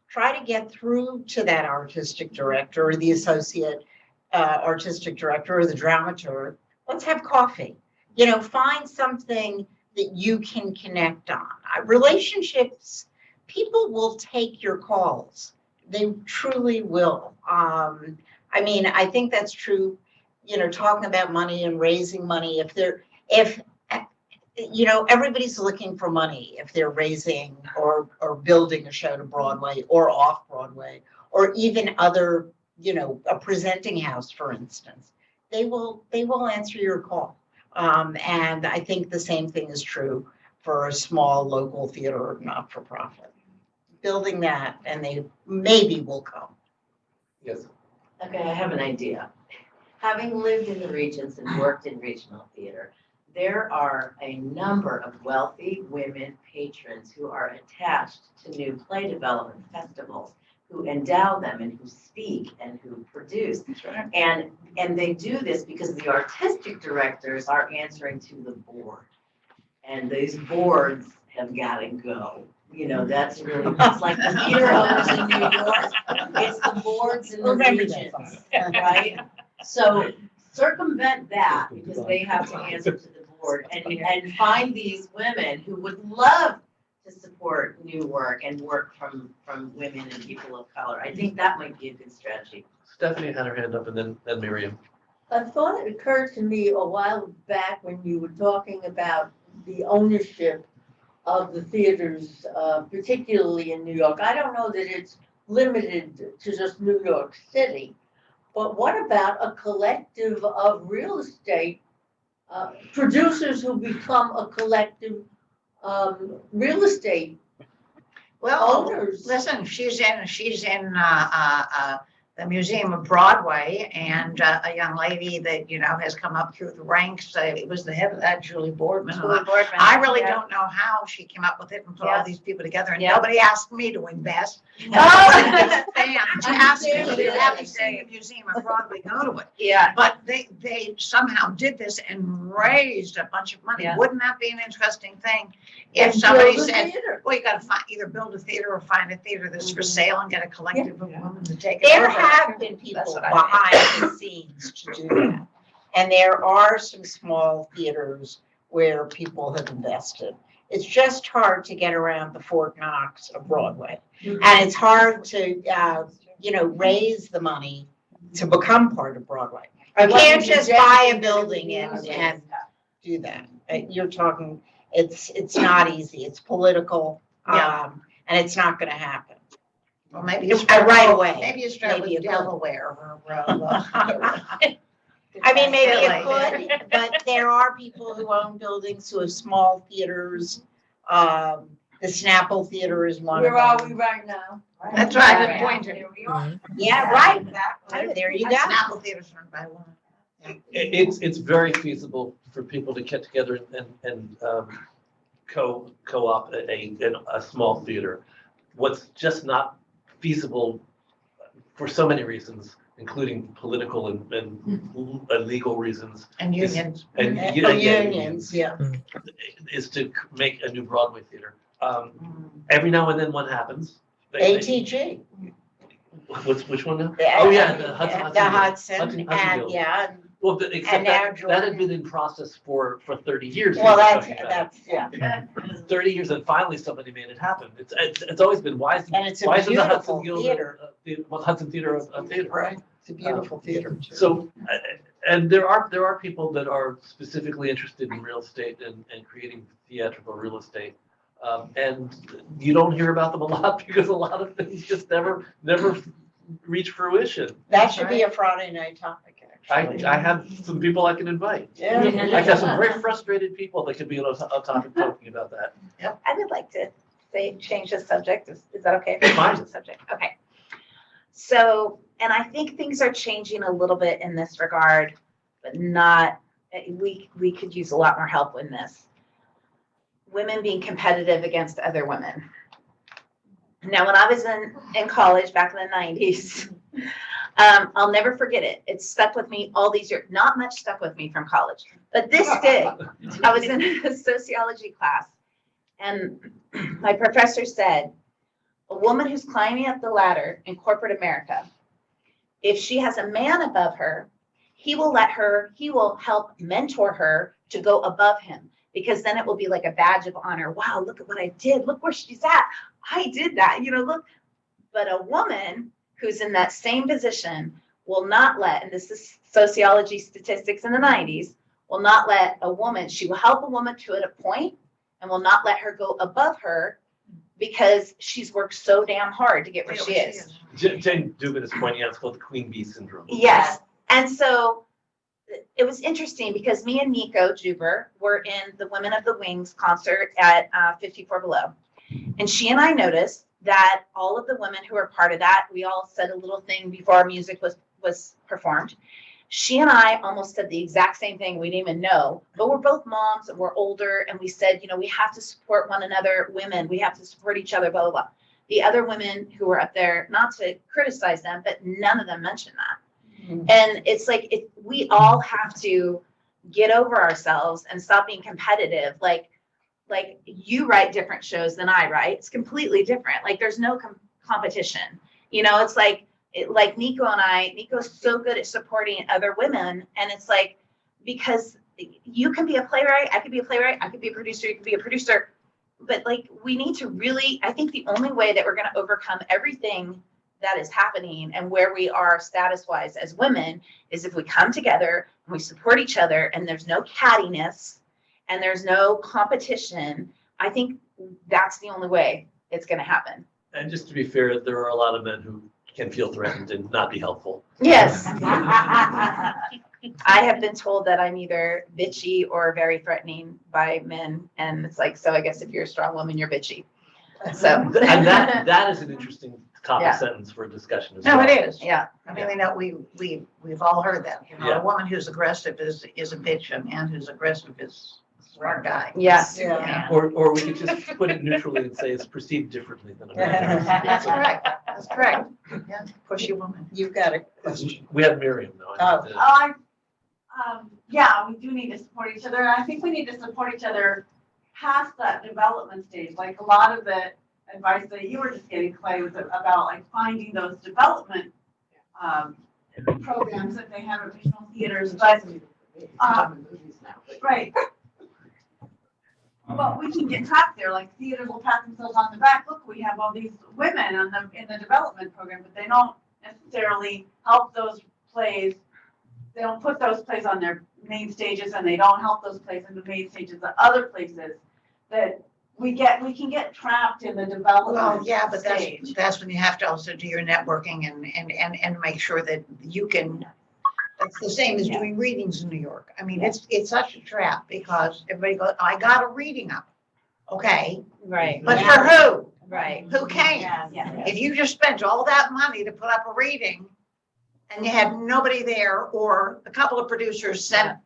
S19: try to get through to that artistic director or the associate artistic director or the dramaturg. Let's have coffee. You know, find something that you can connect on. Relationships, people will take your calls. They truly will. I mean, I think that's true, you know, talking about money and raising money. If you know, everybody's looking for money if they're raising or building a show to Broadway or off Broadway, or even other, you know, a presenting house, for instance. They will answer your call. And I think the same thing is true for a small local theater or not-for-profit. Building that, and they maybe will come.
S1: Yes.
S5: Okay, I have an idea. Having lived in the regions and worked in regional theater, there are a number of wealthy women patrons who are attached to new play development festivals, who endow them and who speak and who produce.
S10: Right.
S5: And they do this because the artistic directors are answering to the board. And these boards have got to go. You know, that's really, it's like the theater owners in New York. It's the boards in the regions, right? So circumvent that, because they have to answer to the board, and find these women who would love to support new work and work from women and people of color. I think that might be a good strategy.
S1: Stephanie had her hand up, and then Miriam.
S14: A thought occurred to me a while back when you were talking about the ownership of the theaters, particularly in New York. I don't know that it's limited to just New York City, But what about a collective of real estate producers who become a collective real estate
S10: Well,
S14: owners?
S10: listen, she's in the Museum of Broadway, and a young lady that, has come up through the ranks, it was the head of that, Julie Boardman. I really don't know how she came up with it and put all these people together, and nobody asked me to invest.
S11: Oh.
S10: They asked me to have you seen the Museum of Broadway, go to it.
S11: Yeah.
S10: But they somehow did this and raised a bunch of money.
S11: Yeah.
S10: Wouldn't that be an interesting thing? If
S14: And
S10: somebody
S14: build a
S10: said,
S14: theater.
S10: well, you gotta either build a theater or find a theater that's for sale and get a collective of women to take it
S19: There
S10: over.
S19: have been people behind the scenes to do that. And there are some small theaters where people have invested. It's just hard to get around the Fort Knox of Broadway. And it's hard to, raise the money to become part of Broadway. You can't just buy a building and do that. You're talking, it's not easy. It's political, and it's not gonna happen.
S10: Well, maybe you
S19: Right away.
S10: Maybe you start
S19: Maybe
S10: with
S19: you could.
S10: Delaware or,
S19: I mean, maybe
S10: Really?
S19: it could, but there are people who own buildings who have small theaters. The Snapple Theater is one of them.
S14: Where are we right now?
S10: That's right, good point.
S19: Yeah, right. Oh, there you go.
S10: Snapple Theater's run by women.
S1: It's very feasible for people to get together and co-op a small theater. What's just not feasible for so many reasons, including political and legal reasons.
S10: And unions.
S19: Unions, yeah.
S1: Is to make a new Broadway theater. Every now and then one happens.
S19: ATG.
S1: Which one now?
S19: Yeah.
S1: Oh, yeah, the Hudson.
S19: The Hudson,
S1: Hudson
S19: and
S1: Guild.
S19: yeah.
S1: Well, except
S19: now
S1: that had been in process for 30 years.
S19: Well,
S1: we were talking about
S19: that's,
S1: it.
S19: yeah.
S1: 30 years, and finally somebody made it happen. It's always been, why isn't
S19: And it's a
S1: the Hudson
S19: beautiful
S1: Guild
S19: theater.
S1: Hudson Theater a theater?
S19: Right. It's a beautiful theater. Too.
S1: So, and there are people that are specifically interested in real estate and creating theatrical real estate. And you don't hear about them a lot because a lot of things just never reach fruition.
S19: That should be a Friday night topic, actually.
S1: I have some people I can invite.
S19: Yeah.
S1: I have some very frustrated people that could be on a topic talking about that.
S11: Yep. I would like to change the subject. Is that okay?
S1: Fine.
S11: Change the subject. Okay. So, and I think things are changing a little bit in this regard, but not, we could use a lot more help in this. Women being competitive against other women. Now, when I was in college back in the 90s, I'll never forget it. It stuck with me all these years. Not much stuck with me from college, but this did. I was in a sociology class, and my professor said, a woman who's climbing up the ladder in corporate America, if she has a man above her, he will help mentor her to go above him, because then it will be like a badge of honor. Wow, look at what I did. Look where she's at. I did that, look. But a woman who's in that same position will not let, and this is sociology statistics in the 90s, will not let a woman, she will help a woman to a point and will not let her go above her because she's worked so damn hard to get where she is.
S1: Jane Dubin is pointing out it's called the queen bee syndrome.
S11: Yes. And so it was interesting because me and Nico Juber were in the Women of the Wings concert at 54 Below. And she and I noticed that all of the women who were part of that, we all said a little thing before our music was performed. She and I almost said the exact same thing. We didn't even know, but we're both moms and we're older. And we said, we have to support one another, women. We have to support each other, blah, blah, blah. The other women who were up there, not to criticize them, but none of them mentioned that. Mm-hmm. And it's like, we all have to get over ourselves and stop being competitive. Like you write different shows than I write. It's completely different. Like there's no competition. It's like Nico and Nico's so good at supporting other women. And it's like, because you can be a playwright, I could be a playwright, I could be a producer, you could be a producer. But like, we need to really, I think the only way that we're going to overcome everything that is happening and where we are status wise as women is if we come together and we support each other and there's no cattiness and there's no competition. I think that's the only way it's going to happen.
S1: And just to be fair, there are a lot of men who can feel threatened and not be helpful.
S11: Yes. I have been told that I'm either bitchy or very threatening by men. And it's like, so I guess if you're a strong woman, you're bitchy. So.
S1: And that is an interesting copy
S11: Yeah.
S1: sentence for discussion as
S10: No,
S1: well.
S10: it is.
S11: Yeah.
S10: I mean, we know, we've all heard that, you know,
S1: Yeah.
S10: a woman who's aggressive is a bitch, a man who's aggressive is a smart guy.
S11: Yes.
S10: Yeah.
S1: Or we could just put it neutrally and say it's perceived differently than a man.
S10: That's correct, that's correct. Yeah, pushy woman.
S19: You've got a question.
S1: We have Miriam though.
S23: Yeah, we do need to support each other. And I think we need to support each other past that development stage. Like a lot of the advice that you were just getting, Clay, was about like finding those development programs that they have at regional theaters. But right. But we can get trapped there. Like theaters will pat themselves on the back. Look, we have all these women in the development program, but they don't necessarily help those plays. They don't put those plays on their main stages, and they don't help those plays in the main stages at other places. That we can get trapped in the development.
S10: Well, yeah, but
S23: stage.
S10: that's when you have to also do your networking and make sure that you can. It's the same as doing readings in New York. I mean, it's such a trap because everybody goes, I got a reading up. Okay.
S20: Right.
S10: But for who?
S20: Right.
S10: Who came?
S23: Yeah.
S10: If you just spent all that money to put up a reading and you had nobody there, or a couple of producers sent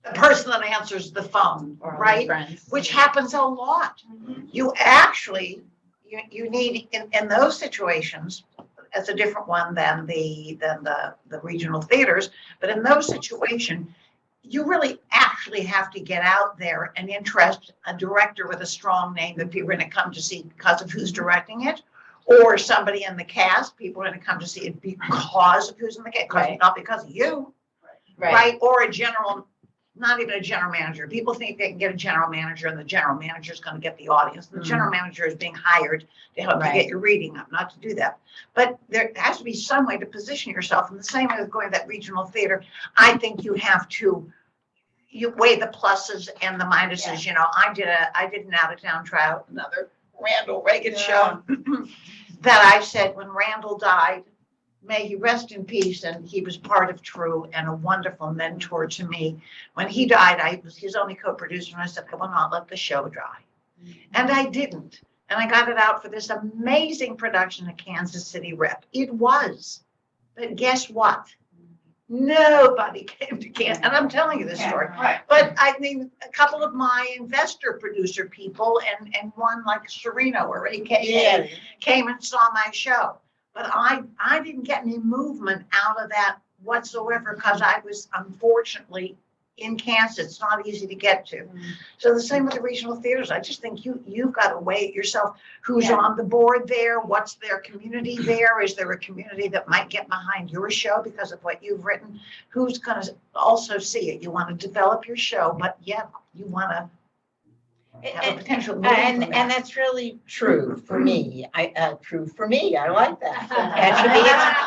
S10: the person that answers the phone,
S20: Or all
S10: right?
S20: friends.
S10: Which happens a lot. You actually, you need, in those situations, that's a different one than the regional theaters, but in those situations, you really actually have to get out there and interest a director with a strong name that people are going to come to see because of who's directing it, or somebody in the cast, people are going to come to see it because of who's in the cast,
S20: Right.
S10: not because of you, right? Or a general, not even a general manager. People think they can get a general manager and the general manager is going to get the audience. The general manager is being hired to help you
S20: Right.
S10: get your reading up, not to do that. But there has to be some way to position yourself. In the same way with going to that regional theater, I think you have to, you weigh the pluses and the minuses. You know, I did an out of town tryout, another Randall Reagan show that I said when Randall died, may he rest in peace, and he was part of True and a wonderful mentor to me. When he died, I was his only co-producer, and I said, I will not let the show die. And I didn't. And I got it out for this amazing production at Kansas City Rep. It was. But guess what? Nobody came to Kansas. And I'm telling you this story. But I mean, a couple of my investor producer people and one like Sereno or AKA came and saw my show. But I didn't get any movement out of that whatsoever because I was unfortunately in Kansas. It's not easy to get to. So the same with the regional theaters. I just think you've got to weigh it yourself. Who's on the board there? What's their community there? Is there a community that might get behind your show because of what you've written? Who's going to also see it? You want to develop your show, but yeah, you want to have a potential move
S19: And
S10: from that.
S19: that's really true for me. True for me. I like that.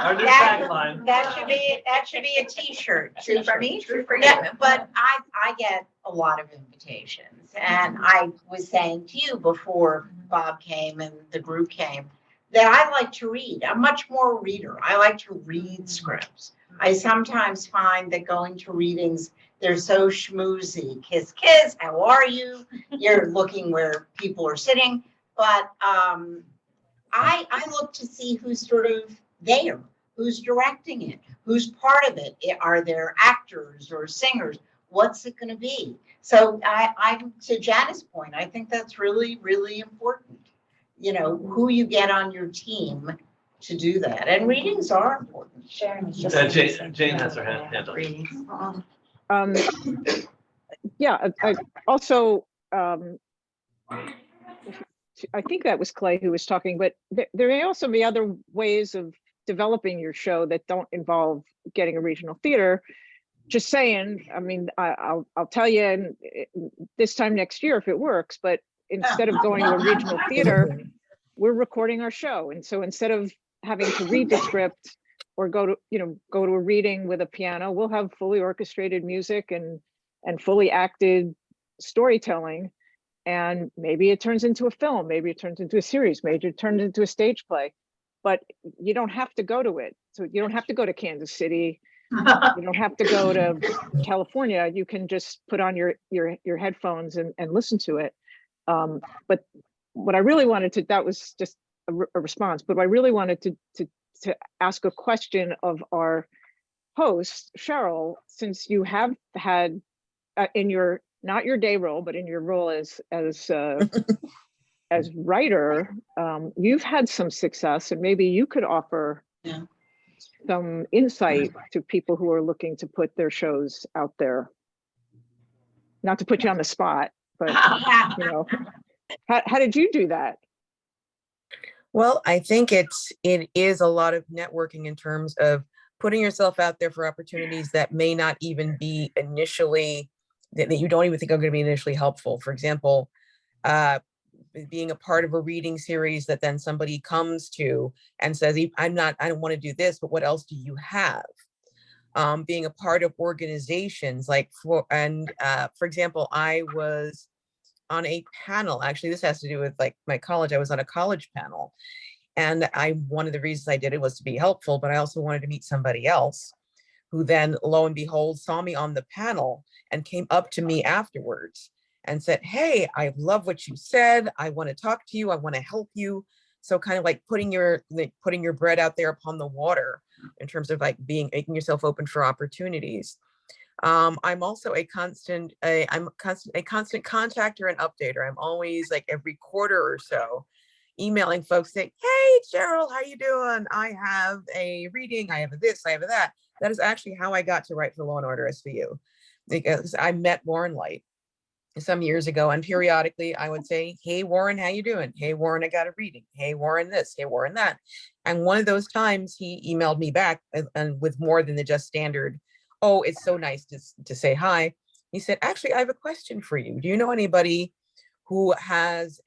S1: Our new
S19: That
S1: tagline.
S19: that should be a T-shirt. True for me, true for you. But I get a lot of invitations, and I was saying to you before Bob came and the group came that I like to read. I'm much more a reader. I like to read scripts. I sometimes find that going to readings, they're so schmoozy. Kiss, kiss, how are you? You're looking where people are sitting. But I look to see who's sort of there, who's directing it, who's part of it. Are there actors or singers? What's it going to be? So I'm to Janice's point, I think that's really, really important. You know, who you get on your team to do that. And readings are important.
S20: Sharon was
S1: Jane has her hand up.
S2: Yeah, I also, I think that was Clay who was talking, but there may also be other ways of developing your show that don't involve getting a regional theater. Just saying, I mean, I'll tell you and this time next year if it works, but instead of going to a regional theater, we're recording our show. And so instead of having to read the script or go to a reading with a piano, we'll have fully orchestrated music and fully acted storytelling. And maybe it turns into a film, maybe it turns into a series, maybe it turns into a stage play. but you don't have to go to it. So you don't have to go to Kansas City. You don't have to go to California. You can just put on your headphones and listen to it. But what I really wanted to, that was just a response, but I really wanted to ask a question of our host, Cheryl, since you have had in your, not your day role, but in your role as writer, you've had some success, and maybe you could offer some insight to people who are looking to put their shows out there. Not to put you on the spot, but you know, how did you do that?
S8: Well, I think it is a lot of networking in terms of putting yourself out there for opportunities that may not even be initially, that you don't even think are going to be initially helpful. For example, being a part of a reading series that then somebody comes to and says, I don't want to do this, but what else do you have? Being a part of organizations like, for example, I was on a panel, actually this has to do with like my college, I was on a college panel, and one of the reasons I did it was to be helpful, but I also wanted to meet somebody else who then lo and behold saw me on the panel and came up to me afterwards and said, hey, I love what you said. I want to talk to you. I want to help you. So kind of like putting your bread out there upon the water in terms of like making yourself open for opportunities. I'm also a constant contactor and updater. I'm always like every quarter or so emailing folks saying, hey, Cheryl, how you doing? I have a reading, I have a this, I have a that. That is actually how I got to write for Law and Order SVU, because I met Warren Light some years ago, and periodically I would say, hey, Warren, how you doing? Hey, Warren, I got a reading. Hey, Warren, this, hey, Warren, that. And one of those times he emailed me back and with more than the just standard, oh, it's so nice to say hi. He said, actually, I have a question for you. Do you know anybody who has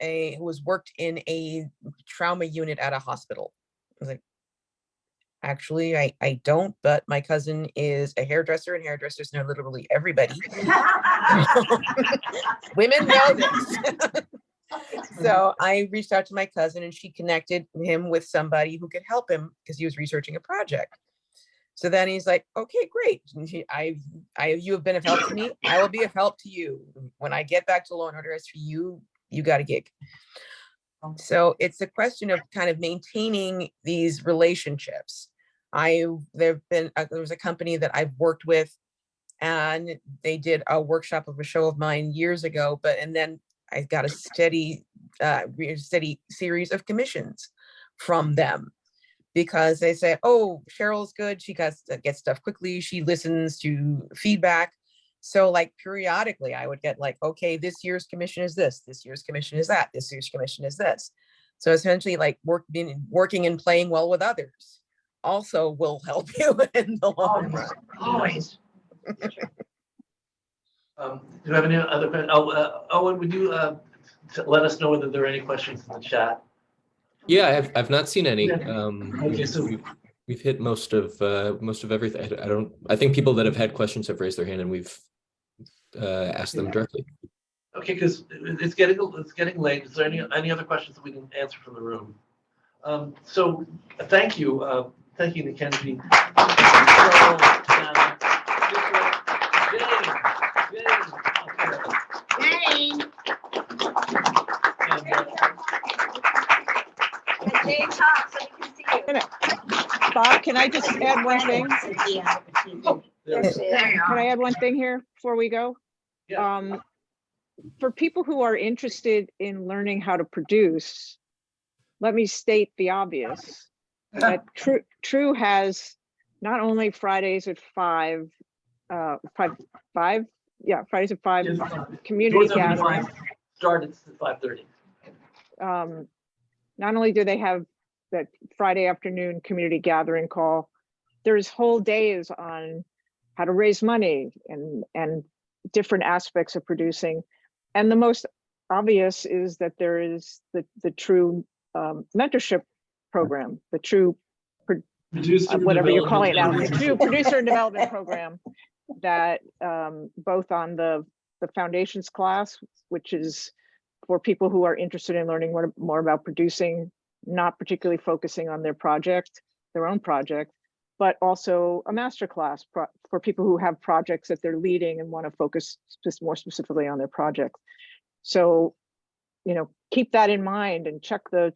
S8: worked in a trauma unit at a hospital? I was like, actually, I don't, but my cousin is a hairdresser, and hairdressers know literally everybody. Women know this. So I reached out to my cousin, and she connected him with somebody who could help him because he was researching a project. So then he's like, okay, great. You have been of help to me. I will be of help to you. When I get back to Law and Order SVU, you got a gig. So it's a question of kind of maintaining these relationships. There was a company that I've worked with, and they did a workshop of a show of mine years ago, and then I got a steady series of commissions from them, because they say, oh, Cheryl's good. She gets stuff quickly. She listens to feedback. So like periodically I would get like, okay, this year's commission is this, this year's commission is that, this year's commission is this. So essentially like working and playing well with others also will help you in the long run.
S1: Always. Do you have any other questions? Owen, would you let us know whether there are any questions in the chat?
S15: Yeah, I've not seen any.
S1: Okay, so
S15: we've hit most of everything. I think people that have had questions have raised their hand, and we've asked them directly.
S1: Okay, because it's getting late. Is there any other questions that we can answer from the room? So thank you, Mackenzie.
S10: Jane.
S7: Jane, talk so we can see you.
S2: Bob, can I just add one thing? Can I add one thing here before we go?
S1: Yeah.
S2: For people who are interested in learning how to produce, let me state the obvious. That True has not only Fridays at 5, Fridays at 5 community gathering.
S1: Started at 5:30.
S2: Not only do they have that Friday afternoon community gathering call, there's whole days on how to raise money and different aspects of producing. And the most obvious is that there is the True mentorship program, the True whatever you're calling it now, the True producer and development program that both on the foundations class, which is for people who are interested in learning more about producing, not particularly focusing on their project, their own project, but also a masterclass for people who have projects that they're leading and want to focus just more specifically on their project. So, you know, keep that in mind and check the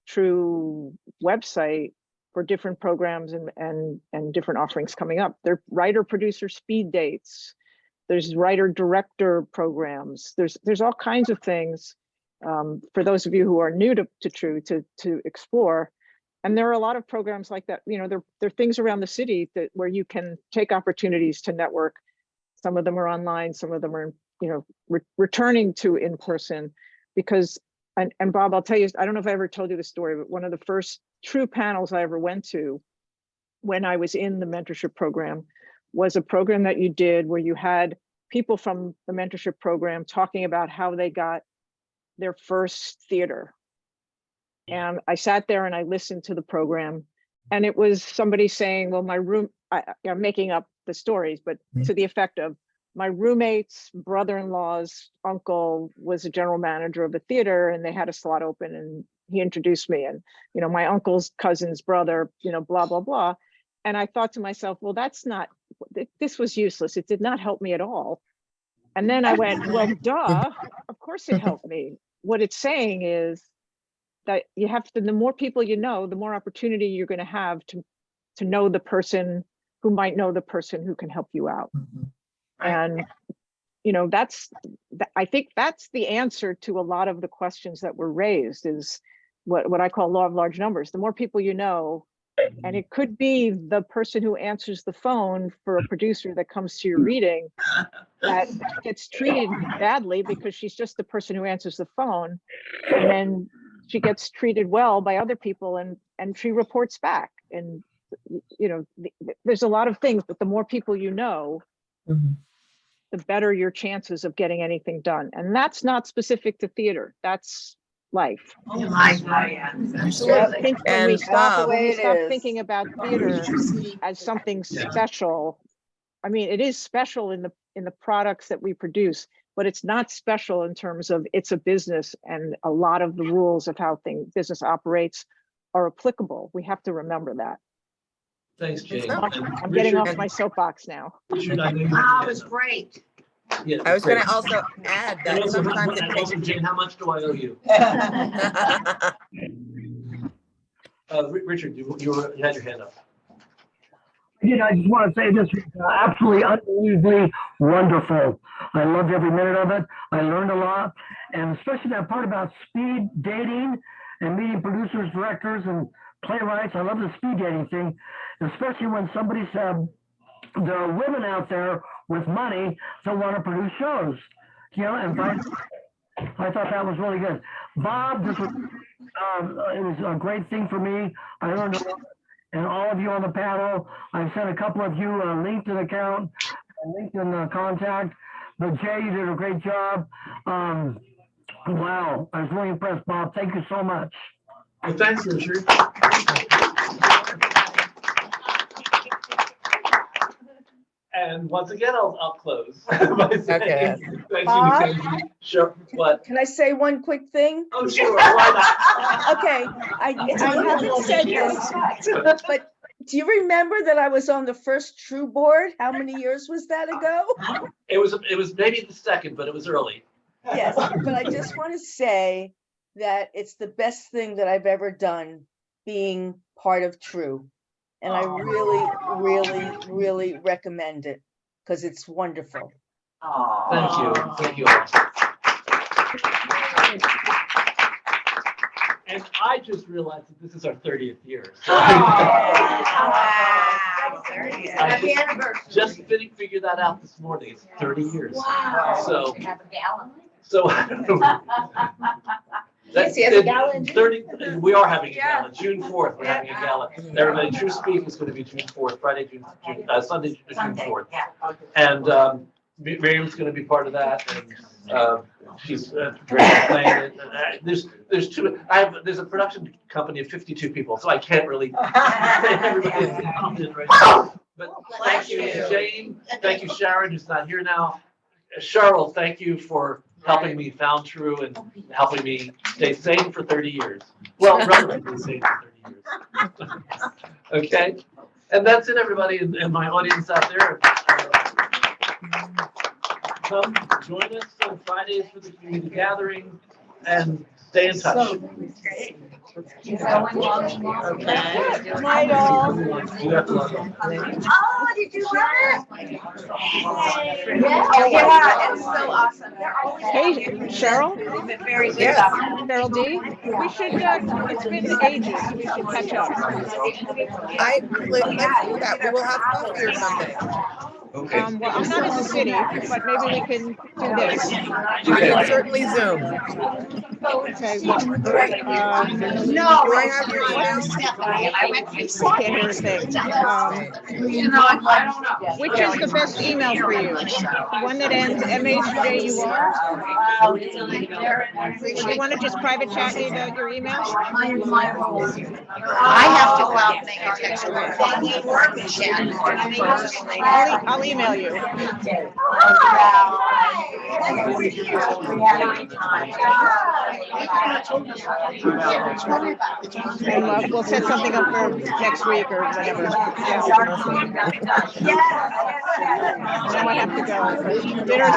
S2: True website for different programs and different offerings coming up. There are writer producer speed dates. There's writer director programs. There's all kinds of things for those of you who are new to True to explore. And there are a lot of programs like that. You know, there are things around the city where you can take opportunities to network. Some of them are online, some of them are, you know, returning to in person, because, and Bob, I'll tell you, I don't know if I ever told you the story, but one of the first True panels I ever went to when I was in the mentorship program was a program that you did where you had people from the mentorship program talking about how they got their first theater. And I sat there and I listened to the program, and it was somebody saying, well, I'm making up the stories, but to the effect of, my roommate's brother-in-law's uncle was a general manager of a theater, and they had a slot open, and he introduced me, and, you know, my uncle's cousin's brother, you know, blah, blah, blah. And I thought to myself, well, this was useless. It did not help me at all. And then I went, well, duh, of course it helped me. What it's saying is that you have to, the more people you know, the more opportunity you're going to have to know the person who might know the person who can help you out. And, you know, I think that's the answer to a lot of the questions that were raised, is what I call law of large numbers. The more people you know, and it could be the person who answers the phone for a producer that comes to your reading that gets treated badly because she's just the person who answers the phone, and then she gets treated well by other people, and she reports back. And, you know, there's a lot of things, but the more people you know, the better your chances of getting anything done. And that's not specific to theater. That's life.
S10: Oh my God.
S2: When we stop thinking about theater as something special, I mean, it is special in the products that we produce, but it's not special in terms of it's a business, and a lot of the rules of how business operates are applicable. We have to remember that.
S1: Thanks, Jane.
S2: I'm getting off my soapbox now.
S10: Wow, it was great.
S1: Yeah,
S8: I was going to also add that sometimes it takes.
S1: Jane, how much do I owe you? Richard, you had your hand up.
S16: I just want to say this was absolutely unbelievably wonderful. I loved every minute of it. I learned a lot, and especially that part about speed dating and meeting producers, directors, and playwrights. I love the speed dating thing, especially when somebody said there are women out there with money that want to produce shows. You know, and I thought that was really good. Bob, this was it was a great thing for me. I learned a lot. And all of you on the panel, I've sent a couple of you a LinkedIn account, a LinkedIn contact. But Jay, you did a great job. Wow, I was really impressed, Bob. Thank you so much.
S1: Well, thanks, Richard. And once again, I'll close by saying thank you, Mackenzie. Sure. What?
S12: Can I say one quick thing?
S1: Oh, sure. Why not?
S12: Okay, I haven't said this, but do you remember that I was on the first True board? How many years was that ago?
S1: It was maybe the second, but it was early.
S12: Yes, but I just want to say that it's the best thing that I've ever done, being part of True. And I really, really, really recommend it because it's wonderful.
S1: Thank you. Thank you. And I just realized that this is our 30th year. So
S10: Happy anniversary.
S1: Just figured that out this morning. It's 30 years.
S7: Wow.
S1: So,
S7: Have a gala.
S1: I don't know.
S7: Yes, he has a gala in June.
S1: 30, we are having a gala. June 4th, we're having a gala. Everybody, True Speak is going to be June 4th, Sunday, June 4th. And Miriam's going to be part of that. And she's playing it. There's a production company of 52 people, so I can't really say everybody involved in right now. But thank you, Jane. Thank you, Sharon, who's not here now. Cheryl, thank you for helping me found True and helping me stay sane for 30 years. Well, relatively sane for 30 years. Okay, and that's it, everybody, and my audience out there. Come join us on Fridays for the community gathering and stay in touch.
S12: Night all.
S4: Oh, did you love it?
S11: Oh, yeah, it's so awesome. They're always.
S2: Hey, Cheryl?
S11: They've been very good
S8: Yes.
S11: about it.
S2: Cheryl D, we should, it's been ages, we should catch up.
S8: Let's do that. We will have coffee or something.
S15: Okay.
S2: Well, I'm not in the city, but maybe we can do this.
S8: We can certainly Zoom.
S2: Okay.
S10: No.
S8: Do I have your email?
S10: Stephanie, I went through.
S2: Can't hear a thing.
S10: You know, I don't know.
S2: Which is the best email for you? The one that ends MHJUR? You want to just private chat me about your email?
S10: I have to go out and make a text.
S2: I'll email you. And we'll set something up for next week or whatever. Yeah. Now I have to go. Dinner's